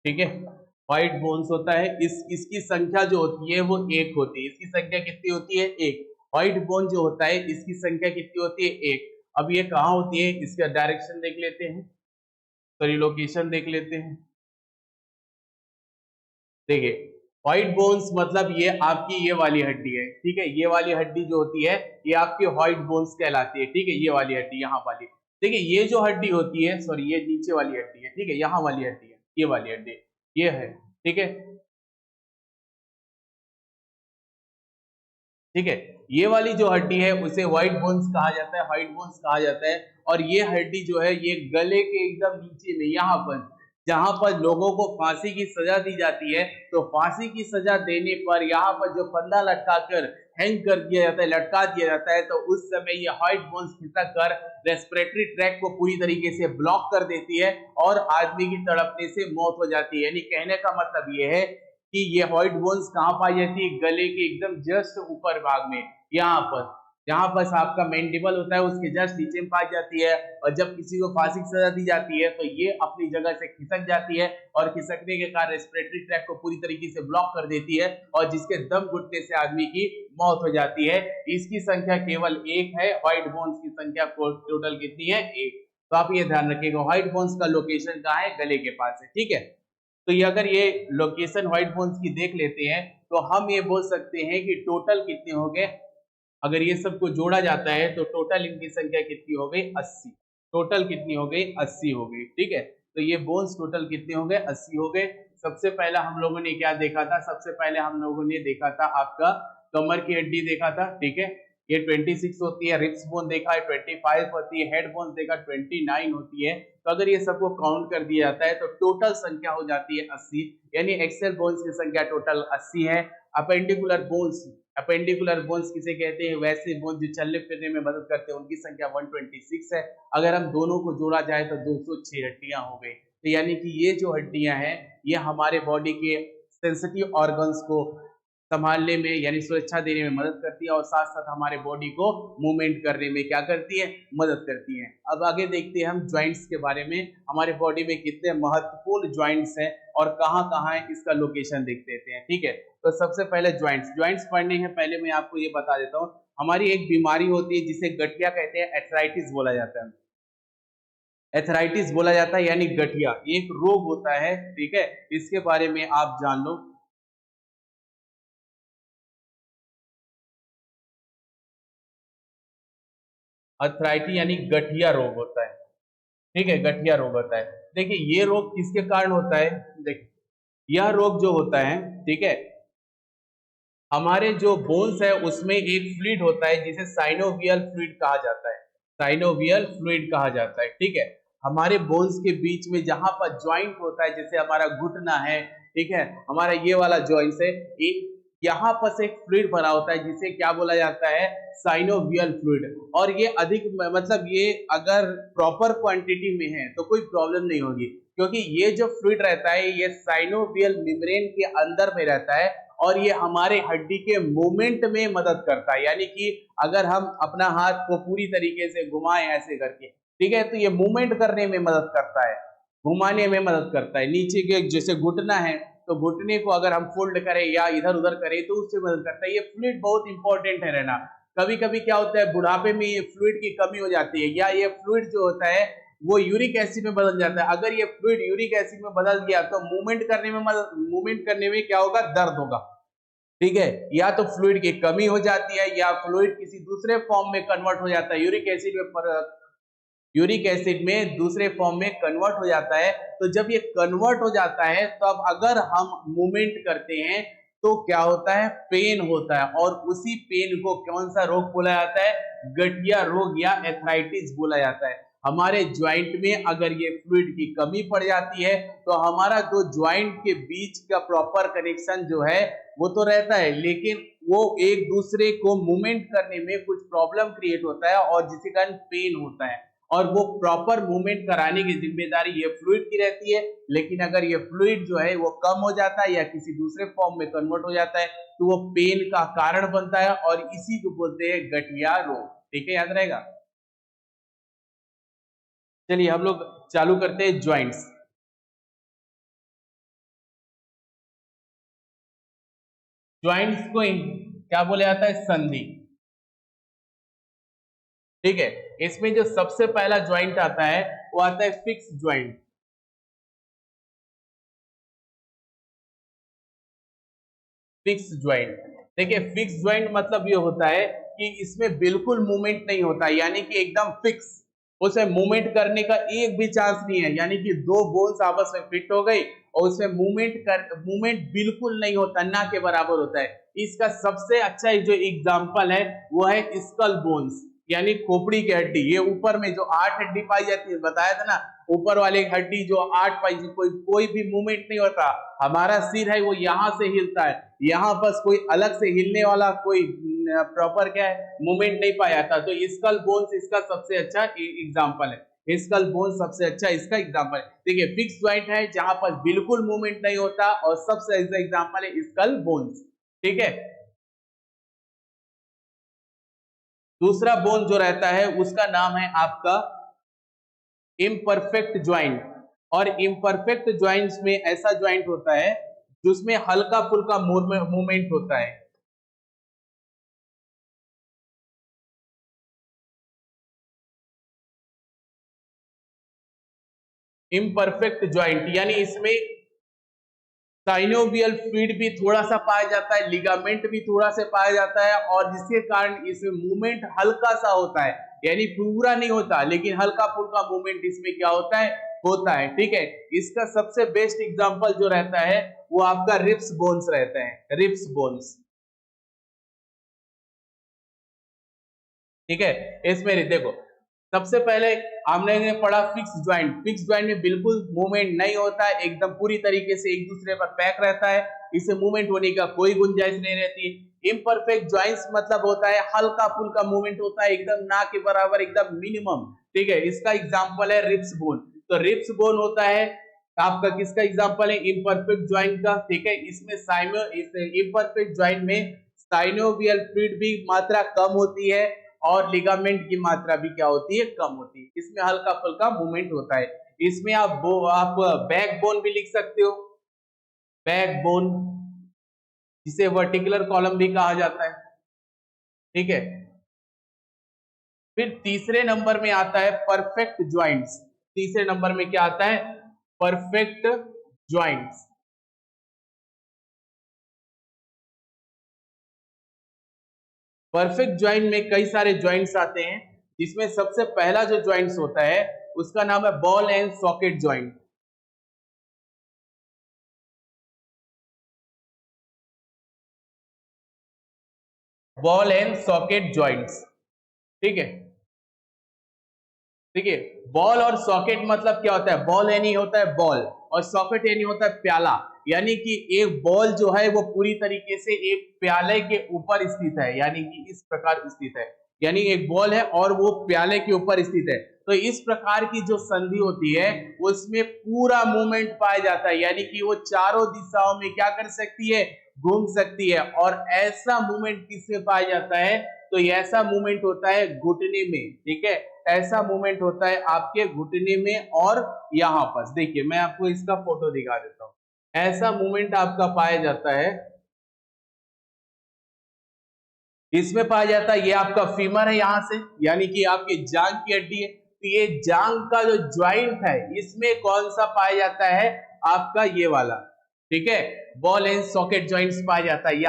ठीक है, व्हाइट बोन्स होता है, इसकी संख्या जो होती है वो 1 होती है। इसकी संख्या कितनी होती है? 1। व्हाइट बोन जो होता है इसकी संख्या कितनी होती है? 1। अब ये कहाँ होती है, इसका डायरेक्शन देख लेते हैं, सॉरी लोकेशन देख लेते हैं। देखिए व्हाइट बोन्स मतलब ये आपकी ये वाली हड्डी है, ठीक है। ये वाली हड्डी जो होती है ये आपकी व्हाइट बोन्स कहलाती है, ठीक है। ये वाली हड्डी यहाँ वाली, देखिए ये जो हड्डी होती है, सॉरी ये नीचे वाली हड्डी है, ठीक है। यहाँ वाली हड्डी है, ये वाली हड्डी ये है, ठीक है, ठीक है। ये वाली जो हड्डी है उसे व्हाइट बोन्स कहा जाता है, व्हाइट बोन्स कहा जाता है। और ये हड्डी जो है ये गले के एकदम नीचे में, यहाँ पर जहां पर लोगों को फांसी की सजा दी जाती है, तो फांसी की सजा देने पर यहाँ पर जो फंदा लटकाकर हैंग कर दिया जाता है, लटका दिया जाता है, तो उस समय ये व्हाइट बोन्स खिसक कर रेस्पिरेटरी ट्रैक को पूरी तरीके से ब्लॉक कर देती है और आदमी की तड़पने से मौत हो जाती है। यानी कहने का मतलब ये है कि ये व्हाइट बोन्स कहाँ पाई जाती है? गले के एकदम जस्ट ऊपर भाग में, यहाँ पर जहां पर आपका मैंडिबल होता है उसके जस्ट नीचे में पाई जाती है। और जब किसी को फांसी की सजा दी जाती है तो ये अपनी जगह से खिसक जाती है और खिसकने के कारण रेस्पिरेटरी ट्रैक को पूरी तरीके से ब्लॉक कर देती है और जिसके दम घुटने से आदमी की मौत हो जाती है। इसकी संख्या केवल 1 है, व्हाइट बोन्स की संख्या टोटल कितनी है? 1। तो आप ये ध्यान रखिएगा, व्हाइट बोन्स का लोकेशन कहाँ है? गले के पास है, ठीक है। तो ये अगर ये लोकेशन व्हाइट बोन्स की देख लेते हैं तो हम ये बोल सकते हैं कि टोटल कितने हो गए, अगर ये सबको जोड़ा जाता है तो टोटल इनकी संख्या कितनी हो गई? 80। टोटल कितनी हो गई? 80 हो गई, ठीक है। तो ये बोन्स टोटल कितने हो गए? 80 हो गए। सबसे पहला हम लोगों ने क्या देखा था? सबसे पहले हम लोगों ने देखा था आपका कमर की हड्डी देखा था, ठीक है, ये 26 होती है। रिब्स बोन देखा है 25 होती है। हेड बोन देखा 29 होती है। तो अगर ये सबको काउंट कर दिया जाता है तो टोटल संख्या हो जाती है 80, यानी एक्सेल बोन्स की संख्या टोटल 80 है। अपेंडिकुलर बोन्स, अपेंडिकुलर बोन्स किसे कहते हैं? वैसे बोन्स जो चलने फिरने में मदद करते हैं, उनकी संख्या 126 है। अगर हम दोनों को जोड़ा जाए तो 206 हड्डियां हो गई। तो यानी कि ये जो हड्डियां हैं ये हमारे बॉडी के सेंसिटिव ऑर्गन्स को संभालने में यानी सुरक्षा देने में मदद करती है और साथ साथ हमारे बॉडी को मूवमेंट करने में क्या करती है? मदद करती है। अब आगे देखते हैं हम ज्वाइंट्स के बारे में, हमारे बॉडी में कितने महत्वपूर्ण ज्वाइंट्स हैं और कहाँ कहाँ है इसका लोकेशन देख लेते हैं, ठीक है। तो सबसे पहले ज्वाइंट्स पढ़ने हैं, पहले मैं आपको ये बता देता हूँ। हमारी एक बीमारी होती है जिसे गठिया कहते हैं, एथराइटिस बोला जाता है। एथराइटिस बोला जाता है यानी गठिया एक रोग होता है, ठीक है। इसके बारे में आप जान लो। अर्थराइटिस यानी गठिया रोग होता है, ठीक है, गठिया रोग होता है। देखिए ये रोग किसके कारण होता है? देखिए यह रोग जो होता है, ठीक है, हमारे जो बोन्स है उसमें एक फ्लूइड होता है जिसे साइनोवियल फ्लूइड कहा जाता है, साइनोवियल फ्लूइड कहा जाता है, ठीक है। हमारे बोन्स के बीच में जहां पर ज्वाइंट होता है, जैसे हमारा घुटना है, ठीक है, हमारा ये वाला ज्वाइंट है, एक यहाँ पर एक फ्लूइड भरा होता है जिसे क्या बोला जाता है? Synovial fluid. और ये अधिक मतलब ये अगर प्रॉपर क्वांटिटी में है तो कोई प्रॉब्लम नहीं होगी, क्योंकि ये जो फ्लूइड रहता है ये साइनोवियल मेम्ब्रेन के अंदर में रहता है और ये हमारे हड्डी के मूवमेंट में मदद करता है। यानी कि अगर हम अपना हाथ को पूरी तरीके से घुमाएं ऐसे करके, ठीक है, तो ये मूवमेंट करने में मदद करता है, घुमाने में मदद करता है। नीचे के जैसे घुटना है तो घुटने को अगर हम फोल्ड करें या इधर उधर करें तो उससे मदद करता है। ये फ्लूइड बहुत इंपॉर्टेंट है रहना। कभी कभी क्या होता है बुढ़ापे में ये फ्लूइड की कमी हो जाती है या ये फ्लूइड जो होता है वो यूरिक एसिड में बदल जाता है। अगर ये फ्लूइड यूरिक एसिड में बदल गया तो मूवमेंट करने में क्या होगा? दर्द होगा, ठीक है। या तो फ्लूइड की कमी हो जाती है या फ्लूइड किसी दूसरे फॉर्म में कन्वर्ट हो जाता है, यूरिक एसिड में दूसरे फॉर्म में कन्वर्ट हो जाता है। तो जब ये कन्वर्ट हो जाता है तब अगर हम मूवमेंट करते हैं तो क्या होता है? पेन होता है और उसी पेन को कौन सा रोग बोला जाता है? गठिया रोग या एथराइटिस बोला जाता है। हमारे ज्वाइंट में अगर ये फ्लूइड की कमी पड़ जाती है तो हमारा जो ज्वाइंट के बीच का प्रॉपर कनेक्शन जो है वो तो रहता है, लेकिन वो एक दूसरे को मूवमेंट करने में कुछ प्रॉब्लम क्रिएट होता है और जिसके कारण पेन होता है। और वो प्रॉपर मूवमेंट कराने की जिम्मेदारी ये फ्लूइड की रहती है। लेकिन अगर ये फ्लूइड जो है वो कम हो जाता है या किसी दूसरे फॉर्म में कन्वर्ट हो जाता है तो वो पेन का कारण बनता है और इसी को बोलते हैं गठिया रोग, ठीक है, याद रहेगा। चलिए हम लोग चालू करते हैं ज्वाइंट्स। ज्वाइंट्स को क्या बोला जाता है? संधि। ठीक है, इसमें जो सबसे पहला ज्वाइंट आता है वो आता है फिक्स ज्वाइंट। फिक्स ज्वाइंट, देखिए फिक्स ज्वाइंट मतलब ये होता है कि इसमें बिल्कुल मूवमेंट नहीं होता, यानी कि एकदम फिक्स, उसे मूवमेंट करने का एक भी चांस नहीं है, यानी कि दो बोन्स आपस में फिट हो गई और उसमें मूवमेंट बिल्कुल नहीं होता, ना के बराबर होता है। इसका सबसे अच्छा जो एग्जांपल है वो है स्कल बोन्स, यानी खोपड़ी की हड्डी। ये ऊपर में जो 8 हड्डी पाई जाती है, बताया था ना, ऊपर वाले हड्डी जो 8 पाई, कोई भी मूवमेंट नहीं होता। हमारा सिर है वो यहाँ से हिलता है, यहाँ बस कोई अलग से हिलने वाला कोई प्रॉपर क्या है मूवमेंट नहीं पाया जाता। तो स्कल बोन्स इसका सबसे अच्छा एग्जांपल है। स्कल बोन सबसे अच्छा इसका एग्जांपल है। देखिए फिक्स ज्वाइंट है जहां पर बिल्कुल मूवमेंट नहीं होता, और सबसे अच्छा एग्जांपल है स्कल बोन्स। ठीक है, दूसरा बोन जो रहता है उसका नाम है आपका इम्परफेक्ट ज्वाइंट। और इम्परफेक्ट ज्वाइंट्स में ऐसा ज्वाइंट होता है जिसमें हल्का फुल्का मूवमेंट होता है। इम्परफेक्ट ज्वाइंट यानी इसमें साइनोवियल फ्लूइड भी थोड़ा सा पाया जाता है, लिगामेंट भी थोड़ा सा पाया जाता है, और जिसके कारण इसमें मूवमेंट हल्का सा होता है, यानी पूरा नहीं होता लेकिन हल्का फुल्का मूवमेंट इसमें क्या होता है? होता है। ठीक है, इसका सबसे बेस्ट एग्जांपल जो रहता है वो आपका रिब्स बोन्स रहते हैं, रिब्स बोन्स। ठीक है, इसमें देखो सबसे पहले हमने पढ़ा फिक्स ज्वाइंट। फिक्स ज्वाइंट में बिल्कुल मूवमेंट नहीं होता है, एकदम पूरी तरीके से एक दूसरे पर पैक रहता है, इसे मूवमेंट होने का कोई गुंजाइश नहीं रहती। इम्परफेक्ट ज्वाइंट्स मतलब होता है हल्का फुल्का मूवमेंट होता है, एकदम ना के बराबर, एकदम मिनिमम। ठीक है, इसका एग्जांपल है रिब्स बोन। तो रिब्स बोन होता है आपका किसका एग्जांपल है? इम्परफेक्ट ज्वाइंट का। ठीक है, इसमें इम्परफेक्ट ज्वाइंट में साइनोवियल फ्लूइड भी मात्रा कम होती है और लिगामेंट की मात्रा भी क्या होती है? कम होती है। इसमें हल्का फुल्का मूवमेंट होता है। इसमें आप बैक बोन भी लिख सकते हो, बैक बोन, जिसे वर्टिकुलर कॉलम भी कहा जाता है। ठीक है, फिर तीसरे नंबर में आता है परफेक्ट ज्वाइंट्स। तीसरे नंबर में क्या आता है? Perfect joints. परफेक्ट ज्वाइंट में कई सारे ज्वाइंट्स आते हैं, जिसमें सबसे पहला जो ज्वाइंट्स होता है उसका नाम है ball and socket joint. Ball and socket joints. ठीक है, देखिए बॉल और सॉकेट मतलब क्या होता है? बॉल यानी होता है बॉल, और सॉकेट यानी होता है प्याला। यानी कि एक बॉल जो है वो पूरी तरीके से एक प्याले के ऊपर स्थित है, यानी कि इस प्रकार स्थित है, यानी एक बॉल है और वो प्याले के ऊपर स्थित है। तो इस प्रकार की जो संधि होती है उसमें पूरा मूवमेंट पाया जाता है, यानी कि वो चारों दिशाओं में क्या कर सकती है? घूम सकती है। और ऐसा मूवमेंट किसमें पाया जाता है? तो ऐसा मूवमेंट होता है घुटने में। ठीक है, ऐसा मूवमेंट होता है आपके घुटने में, और यहाँ पर देखिए मैं आपको इसका फोटो दिखा देता हूँ। ऐसा मूवमेंट आपका पाया जाता है, इसमें पाया जाता है। ये आपका फीमर है यहाँ से, यानी कि आपकी जांग की हड्डी है। तो ये जांग का जो ज्वाइंट है इसमें कौन सा पाया जाता है? आपका ये वाला। ठीक है, बॉल एंड सॉकेट ज्वाइंट्स पाया जाता है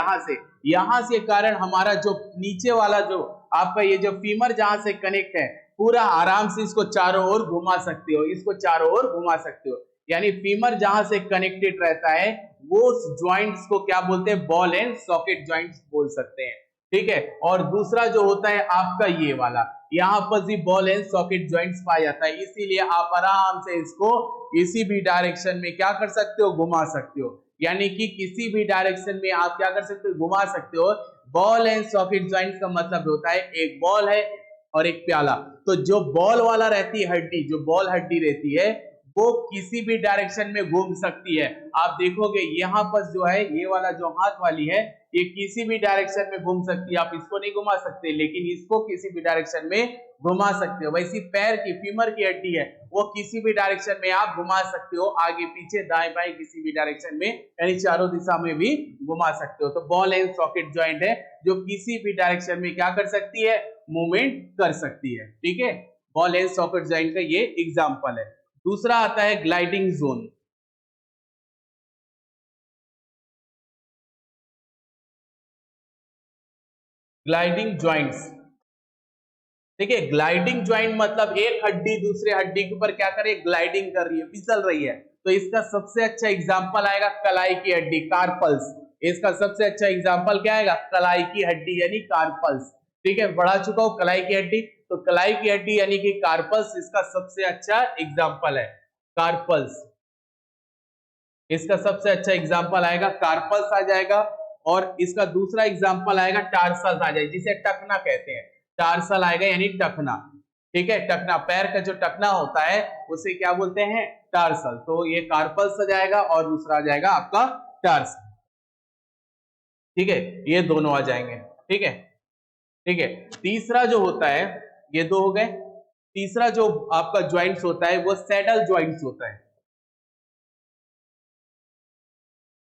यहाँ से कारण हमारा जो नीचे वाला जो आपका ये जो फीमर जहां से कनेक्ट है, पूरा आराम से इसको चारों ओर घुमा सकते हो, इसको चारों ओर घुमा सकते हो। यानी फीमर जहां से कनेक्टेड रहता है वो ज्वाइंट्स को क्या बोलते हैं? बॉल एंड सॉकेट ज्वाइंट्स बोल सकते हैं। ठीक है, और दूसरा जो होता है आपका ये वाला, यहाँ पर भी बॉल एंड सॉकेट ज्वाइंट्स पाया जाता है, इसीलिए आप आराम से इसको किसी भी डायरेक्शन में क्या कर सकते हो? घुमा सकते हो। यानी कि किसी भी डायरेक्शन में आप क्या कर सकते हो? घुमा सकते हो। बॉल एंड सॉकेट ज्वाइंट्स का मतलब होता है एक बॉल है और एक प्याला। तो जो बॉल वाला रहती है हड्डी, जो बॉल हड्डी रहती है वो किसी भी डायरेक्शन में घूम सकती है। आप देखोगे यहाँ पर जो है ये वाला जो हाथ वाली है ये किसी भी डायरेक्शन में घूम सकती है, आप इसको नहीं घुमा सकते लेकिन इसको किसी भी डायरेक्शन में घुमा सकते हो। वैसी पैर की फीमर की हड्डी है, वो किसी भी डायरेक्शन में आप घुमा सकते हो, आगे पीछे दाएं बाएं किसी भी डायरेक्शन में, यानी चारों दिशा में भी घुमा सकते हो। तो बॉल एंड सॉकेट जॉइंट है जो किसी भी डायरेक्शन में क्या कर सकती है, मूवमेंट कर सकती है। ठीक है, बॉल एंड सॉकेट जॉइंट का ये एग्जांपल है। दूसरा आता है ग्लाइडिंग जोन। ग्लाइडिंग ज्वाइंट्स, देखिए ग्लाइडिंग ज्वाइंट मतलब एक हड्डी दूसरे हड्डी के ऊपर क्या करे, ग्लाइडिंग कर रही है, फिसल रही है। तो इसका सबसे अच्छा एग्जांपल आएगा कलाई की हड्डी, कार्पल्स। इसका सबसे अच्छा एग्जांपल क्या आएगा, कलाई की हड्डी यानी कार्पल्स। ठीक है, बढ़ा चुका हूं कलाई की हड्डी, तो कलाई की हड्डी यानी कि कार्पल्स इसका सबसे अच्छा एग्जांपल है। कार्पल्स इसका सबसे अच्छा एग्जांपल आएगा, कार्पल्स आ जाएगा। और इसका दूसरा एग्जांपल आएगा टार्सल्स आ जाएगा, जिसे टखना कहते हैं। टार्सल आएगा यानी टखना। ठीक है, टखना, पैर का जो टखना होता है उसे क्या बोलते हैं, टार्सल। तो ये कार्पल्स आ जाएगा और दूसरा आ जाएगा आपका टार्सल। ठीक है, ये दोनों आ जाएंगे। ठीक है, ठीक है। तीसरा जो होता है, ये दो हो गए। तीसरा जो आपका ज्वाइंट्स होता है वो सैडल ज्वाइंट्स होता है।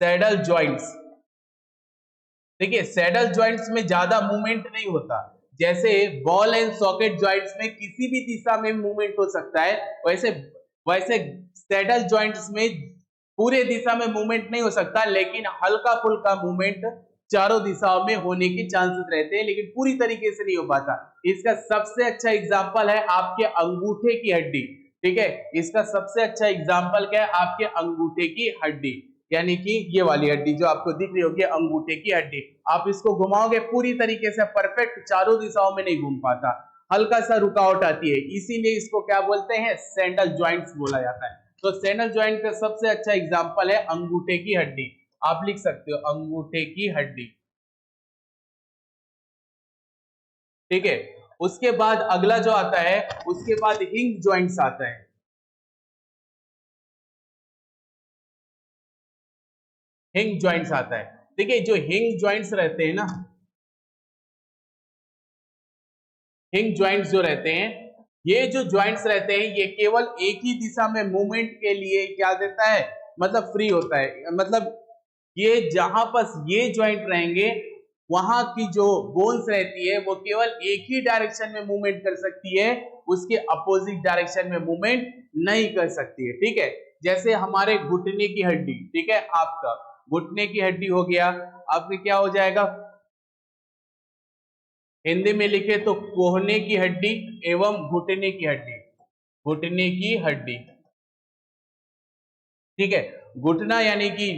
सैडल ज्वाइंट्स, देखिए सैडल ज्वाइंट्स में ज्यादा मूवमेंट नहीं होता। जैसे बॉल एंड सॉकेट ज्वाइंट्स में किसी भी दिशा में मूवमेंट हो सकता है, वैसे वैसे सैडल ज्वाइंट्स में पूरे दिशा में मूवमेंट नहीं हो सकता, लेकिन हल्का फुल्का मूवमेंट चारों दिशाओं में होने के चांसेस रहते हैं, लेकिन पूरी तरीके से नहीं हो पाता। इसका सबसे अच्छा एग्जाम्पल है आपके अंगूठे की हड्डी। ठीक है, इसका सबसे अच्छा एग्जाम्पल क्या है, आपके अंगूठे की हड्डी, यानी कि ये वाली हड्डी जो आपको दिख रही होगी, अंगूठे की हड्डी। आप इसको घुमाओगे पूरी तरीके से परफेक्ट चारों दिशाओं में नहीं घूम पाता, हल्का सा रुकावट आती है, इसीलिए इसको क्या बोलते हैं, सैंडल ज्वाइंट्स बोला जाता है। तो सैंडल ज्वाइंट का सबसे अच्छा एग्जांपल है अंगूठे की हड्डी। आप लिख सकते हो अंगूठे की हड्डी। ठीक है, उसके बाद अगला जो आता है, उसके बाद हिंग ज्वाइंट्स आता है। हिंग ज्वाइंट्स आता है। देखिए जो हिंग ज्वाइंट्स रहते हैं ना, हिंग ज्वाइंट्स जो रहते हैं, ये जो ज्वाइंट्स रहते हैं ये केवल एक ही दिशा में मूवमेंट के लिए क्या देता है, मतलब फ्री होता है। मतलब ये जहां पर ये ज्वाइंट रहेंगे, वहां की जो बोन्स रहती है वो केवल एक ही डायरेक्शन में मूवमेंट कर सकती है, उसके अपोजिट डायरेक्शन में मूवमेंट नहीं कर सकती है। ठीक है, जैसे हमारे घुटने की हड्डी, ठीक है, आपका घुटने की हड्डी हो गया, आपके क्या हो जाएगा, हिंदी में लिखे तो कोहने की हड्डी एवं घुटने की हड्डी, घुटने की हड्डी। ठीक है, घुटना यानी कि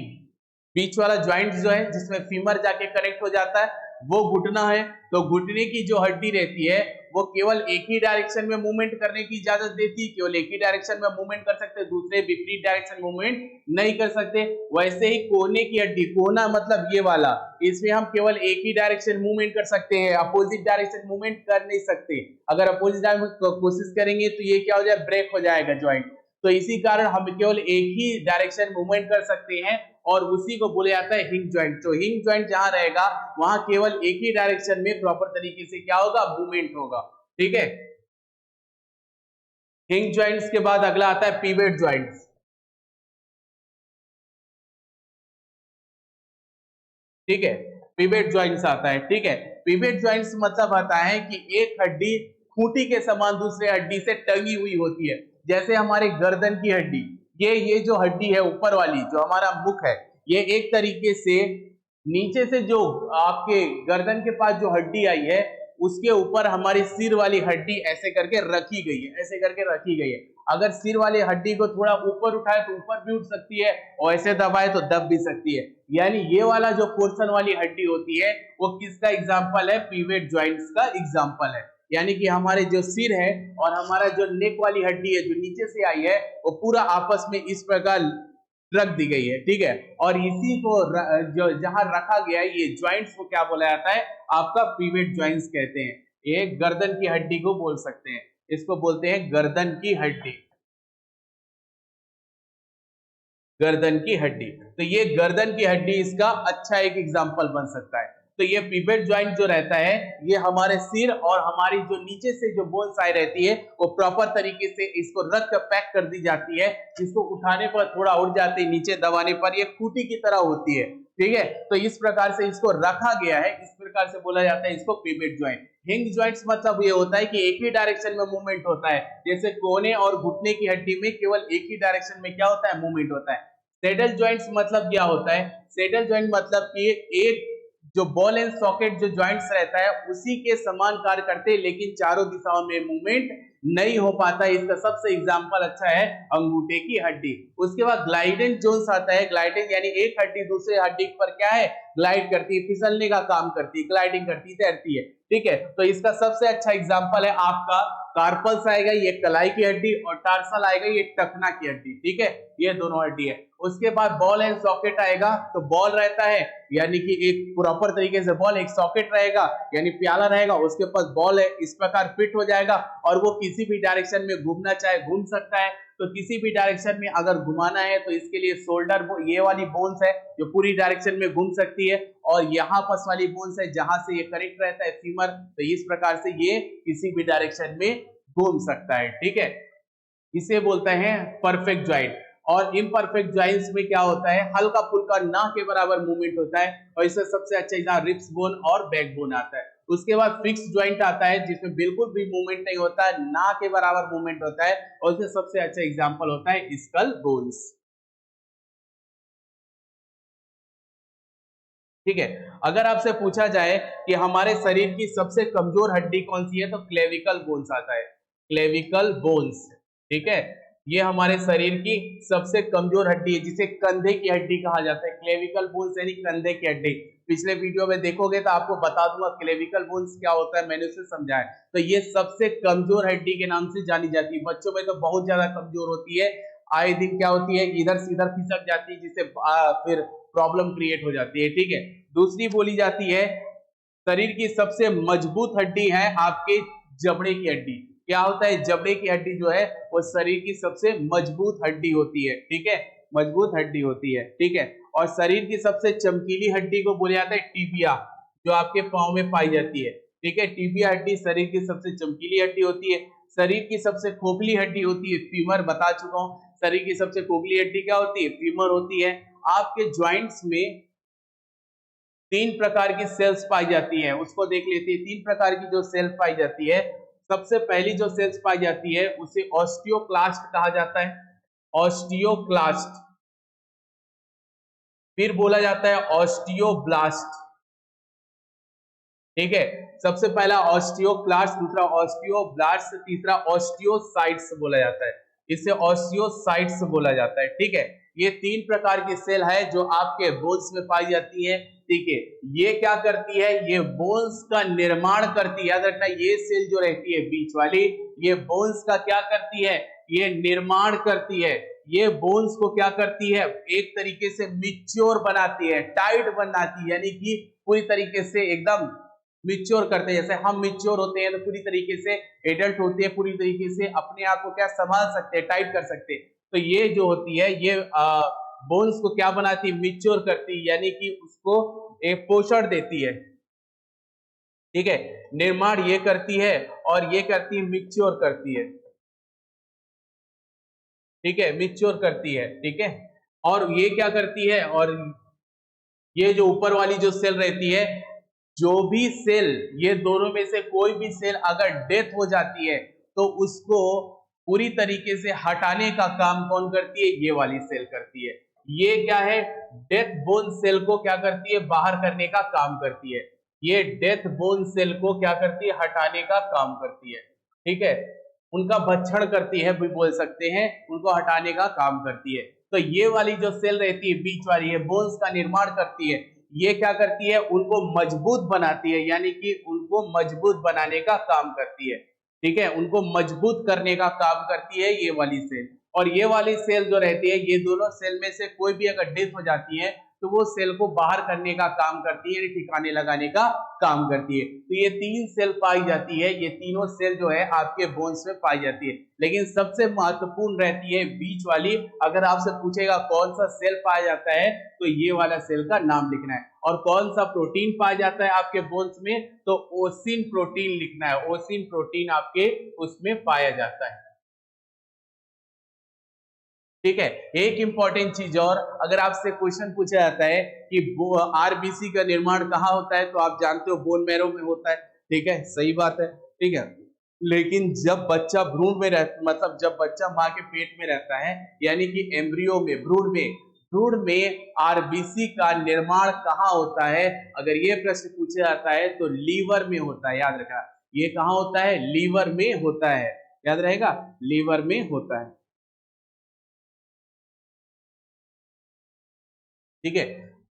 बीच वाला ज्वाइंट जो है जिसमें फीमर जाके कनेक्ट हो जाता है, वो घुटना है। तो घुटने की जो हड्डी रहती है वो केवल एक ही डायरेक्शन में मूवमेंट करने की इजाजत देती है, केवल एक ही डायरेक्शन में मूवमेंट कर सकते, दूसरे विपरीत डायरेक्शन मूवमेंट नहीं कर सकते। वैसे ही कोहने की हड्डी, कोहना मतलब ये वाला, इसमें हम केवल एक ही डायरेक्शन मूवमेंट कर सकते हैं, अपोजिट डायरेक्शन मूवमेंट कर नहीं सकते। अगर अपोजिट डायरेक्शन कोशिश करेंगे तो ये क्या हो जाए, ब्रेक हो जाएगा ज्वाइंट। तो इसी कारण हम केवल एक ही डायरेक्शन मूवमेंट कर सकते हैं, और उसी को बोला जाता है हिंग ज्वाइंट। तो हिंग ज्वाइंट जहां रहेगा वहां केवल एक ही डायरेक्शन में प्रॉपर तरीके से क्या होगा, मूवमेंट होगा। ठीक है, हिंग ज्वाइंट्स के बाद अगला आता है पिवेट ज्वाइंट्स। ठीक है, पिवेट ज्वाइंट्स आता है। ठीक है, पिवेट ज्वाइंट्स मतलब आता है कि एक हड्डी खूंटी के समान दूसरे हड्डी से टंगी हुई होती है। जैसे हमारे गर्दन की हड्डी, ये जो हड्डी है ऊपर वाली, जो हमारा मुख है, ये एक तरीके से नीचे से जो आपके गर्दन के पास जो हड्डी आई है, उसके ऊपर हमारी सिर वाली हड्डी ऐसे करके रखी गई है, ऐसे करके रखी गई है। अगर सिर वाली हड्डी को थोड़ा ऊपर उठाए तो ऊपर भी उठ सकती है, और ऐसे दबाए तो दब भी सकती है। यानी ये वाला जो पोर्शन वाली हड्डी होती है वो किसका एग्जाम्पल है, पिवेट ज्वाइंट्स का एग्जाम्पल है। यानी कि हमारे जो सिर है और हमारा जो नेक वाली हड्डी है जो नीचे से आई है, वो पूरा आपस में इस प्रकार रख दी गई है। ठीक है, और इसी को जो जहां रखा गया है, ये ज्वाइंट्स को क्या बोला जाता है, आपका पिवेट ज्वाइंट्स कहते हैं। ये गर्दन की हड्डी को बोल सकते हैं, इसको बोलते हैं गर्दन की हड्डी। गर्दन की हड्डी। तो ये गर्दन की हड्डी इसका अच्छा एक एग्जांपल बन सकता है। तो ये पिवेट ज्वाइंट जो रहता है ये हमारे सिर और हमारी जो नीचे से जो बोन्स आई रहती है वो प्रॉपर तरीके से इसको रख कर पैक कर दी जाती है। इसको उठाने पर थोड़ा उड़ जाती है, नीचे दबाने पर ये खूंटी की तरह होती है, ठीक है। तो इस प्रकार से इसको रखा गया है, इस प्रकार से बोला जाता है इसको पिवेट ज्वाइंट। हिंज ज्वाइंट्स मतलब ये होता है कि एक ही डायरेक्शन में मूवमेंट होता है, जैसे कोहनी और घुटने की हड्डी में केवल एक ही डायरेक्शन में क्या होता है, मूवमेंट होता है। सैडल ज्वाइंट्स मतलब क्या होता है, सैडल ज्वाइंट मतलब कि एक जो बॉल एंड सॉकेट जो ज्वाइंट्स रहता है उसी के समान कार्य करते हैं, लेकिन चारों दिशाओं में मूवमेंट नहीं हो पाता है। इसका सबसे एग्जांपल अच्छा है अंगूठे की हड्डी। उसके बाद ग्लाइडेंट जोन्स आता है। ग्लाइडेंट यानी एक हड्डी दूसरे हड्डी पर क्या है, ग्लाइड करती है, फिसलने का काम करती है, ग्लाइडिंग करती है, तैरती है, ठीक है। तो इसका सबसे अच्छा एग्जांपल है आपका कार्पल्स आएगा, ये कलाई की हड्डी, और टार्सल आएगा, ये टखना की हड्डी, ठीक है, ये दोनों हड्डी है। उसके बाद बॉल एंड सॉकेट आएगा, तो बॉल रहता है यानी कि एक प्रॉपर तरीके से बॉल, एक सॉकेट रहेगा यानी प्याला रहेगा, उसके पास बॉल है, इस प्रकार फिट हो जाएगा और वो किसी भी डायरेक्शन में घूमना चाहे घूम सकता है। तो किसी भी डायरेक्शन में अगर घुमाना है तो इसके लिए शोल्डर, ये वाली बोन्स है जो पूरी डायरेक्शन में घूम सकती है, और यहाँ पास वाली बोन्स है जहां से ये कनेक्ट रहता है फीमर, तो इस प्रकार से ये किसी भी डायरेक्शन में घूम सकता है, ठीक है। इसे बोलते हैं परफेक्ट ज्वाइंट। और इम्परफेक्ट ज्वाइंट्स में क्या होता है, हल्का फुल्का ना के बराबर मूवमेंट होता है, और इससे सबसे अच्छा एग्जांपल रिब्स बोन और बैक बोन आता है। उसके बाद फिक्स ज्वाइंट आता है जिसमें बिल्कुल भी मूवमेंट नहीं होता है, ना के बराबर मूवमेंट होता है, और इससे सबसे अच्छा एग्जांपल होता है स्कल बोन्स, ठीक है। अगर आपसे पूछा जाए कि हमारे शरीर की सबसे कमजोर हड्डी कौन सी है, तो क्लेविकल बोन्स आता है, क्लेविकल बोन्स, ठीक है। ये हमारे शरीर की सबसे कमजोर हड्डी है, जिसे कंधे की हड्डी कहा जाता है। क्लेविकल बोन्स यानी कंधे की हड्डी। पिछले वीडियो में देखोगे तो आपको बता दूंगा क्लेविकल बोन्स क्या होता है, मैंने उसे समझाया। तो ये सबसे कमजोर हड्डी के नाम से जानी जाती है। बच्चों में तो बहुत ज्यादा कमजोर होती है, आए दिन क्या होती है, इधर से इधर खिसक जाती है, जिससे फिर प्रॉब्लम क्रिएट हो जाती है, ठीक है। दूसरी बोली जाती है शरीर की सबसे मजबूत हड्डी है आपके जबड़े की हड्डी। क्या होता है, जबड़े की हड्डी जो है वो शरीर की सबसे मजबूत हड्डी होती है, ठीक है, मजबूत हड्डी होती है, ठीक है। और शरीर की सबसे चमकीली हड्डी को बोला जाता है टिबिया, जो आपके पांव में पाई जाती है, ठीक है। टिबिया हड्डी शरीर की सबसे चमकीली हड्डी होती है। शरीर की सबसे खोखली हड्डी होती है फीमर, बता चुका हूं। शरीर की सबसे खोखली हड्डी क्या होती है, फीमर होती है। आपके ज्वाइंट्स में 3 प्रकार की सेल्स पाई जाती है, उसको देख लेते हैं। 3 प्रकार की जो सेल पाई जाती है, सबसे पहली जो सेल्स पाई जाती है उसे ऑस्टियोक्लास्ट कहा जाता है, ऑस्टियोक्लास्ट। फिर बोला जाता है ऑस्टियोब्लास्ट, ठीक है। सबसे पहला ऑस्टियोक्लास्ट, दूसरा ऑस्टियोब्लास्ट, तीसरा ऑस्टियोसाइट्स बोला जाता है, इसे ऑस्टियोसाइट्स बोला जाता है, ठीक है। ये 3 प्रकार की सेल है जो आपके बोन्स में पाई जाती है, ठीक है। ये क्या करती है, ये बोन्स का निर्माण करती है। याद रखना, ये सेल जो रहती है बीच वाली, ये बोन्स का क्या करती है, ये निर्माण करती है। ये बोन्स को क्या करती है, एक तरीके से मिच्योर बनाती है, टाइट बनाती है, यानी कि पूरी तरीके से एकदम मिच्योर करते हैं। जैसे हम मिच्योर होते हैं तो पूरी तरीके से एडल्ट होते हैं, पूरी तरीके से अपने आप को क्या संभाल सकते हैं, टाइट कर सकते हैं। तो ये जो होती है ये बोन्स को क्या बनाती है, मिच्योर करती है, यानी कि उसको एक पोषण देती है, ठीक है। निर्माण ये करती है और ये करती है मिच्योर करती है, ठीक है, मिच्योर करती है, ठीक है। और ये क्या करती है, और ये जो ऊपर वाली जो सेल रहती है, जो भी सेल, ये दोनों में से कोई भी सेल अगर डेथ हो जाती है तो उसको पूरी तरीके से हटाने का काम कौन करती है, ये वाली सेल करती है। ये क्या है, डेथ बोन सेल को क्या करती है, बाहर करने का काम करती है। ये डेथ बोन सेल को क्या करती है, हटाने का काम करती है, ठीक है। उनका भक्षण करती है भी बोल सकते हैं, उनको हटाने का काम करती है। तो ये वाली जो सेल रहती है बीच वाली, ये बोन्स का निर्माण करती है। ये क्या करती है, उनको मजबूत बनाती है, यानी कि उनको मजबूत बनाने का काम करती है, ठीक है, उनको मजबूत करने का काम करती है ये वाली सेल। और ये वाली सेल जो रहती है, ये दोनों सेल में से कोई भी अगर डेथ हो जाती है तो वो सेल को बाहर करने का काम करती है, ठिकाने लगाने का काम करती है। तो ये 3 सेल पाई जाती है, ये तीनों सेल जो है आपके बोन्स में पाई जाती है, लेकिन सबसे महत्वपूर्ण रहती है बीच वाली। अगर आपसे पूछेगा कौन सा सेल पाया जाता है तो ये वाला सेल का नाम लिखना है। और कौन सा प्रोटीन पाया जाता है आपके बोन्स में, तो ओसिन प्रोटीन लिखना है। ओसिन प्रोटीन आपके उसमें पाया जाता है। ठीक है, एक इंपॉर्टेंट चीज और, अगर आपसे क्वेश्चन पूछा जाता है कि आरबीसी का निर्माण कहाँ होता है, तो आप जानते हो बोन मैरो में होता है। ठीक है, सही बात है। ठीक है, लेकिन जब बच्चा भ्रूण में रहता, मतलब जब बच्चा माँ के पेट में रहता है, यानी कि एम्ब्रियो में, भ्रूण में आरबीसी का निर्माण कहाँ होता है, अगर ये प्रश्न पूछा जाता है तो लीवर में होता है। याद रखना, ये कहाँ होता है, लीवर में होता है। याद रहेगा, लीवर में होता है। ठीक है,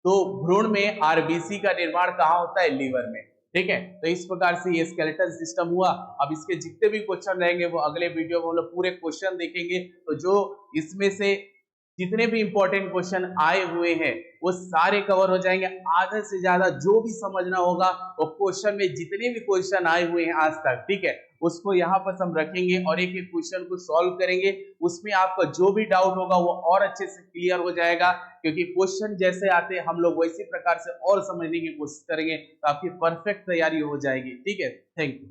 तो भ्रूण में आरबीसी का निर्माण कहाँ होता है, लीवर में। ठीक है, तो इस प्रकार से ये स्केलेटल सिस्टम हुआ। अब इसके जितने भी क्वेश्चन रहेंगे वो अगले वीडियो में हम लोग पूरे क्वेश्चन देखेंगे। तो जो इसमें से जितने भी इंपॉर्टेंट क्वेश्चन आए हुए हैं वो सारे कवर हो जाएंगे। आधे से ज्यादा जो भी समझना होगा वो क्वेश्चन में जितने भी क्वेश्चन आए हुए हैं आज तक, ठीक है, उसको यहाँ पर हम रखेंगे और एक एक क्वेश्चन को सॉल्व करेंगे। उसमें आपका जो भी डाउट होगा वो और अच्छे से क्लियर हो जाएगा, क्योंकि क्वेश्चन जैसे आते हैं हम लोग वैसी प्रकार से और समझने की कोशिश करेंगे, तो आपकी परफेक्ट तैयारी हो जाएगी। ठीक है, थैंक यू।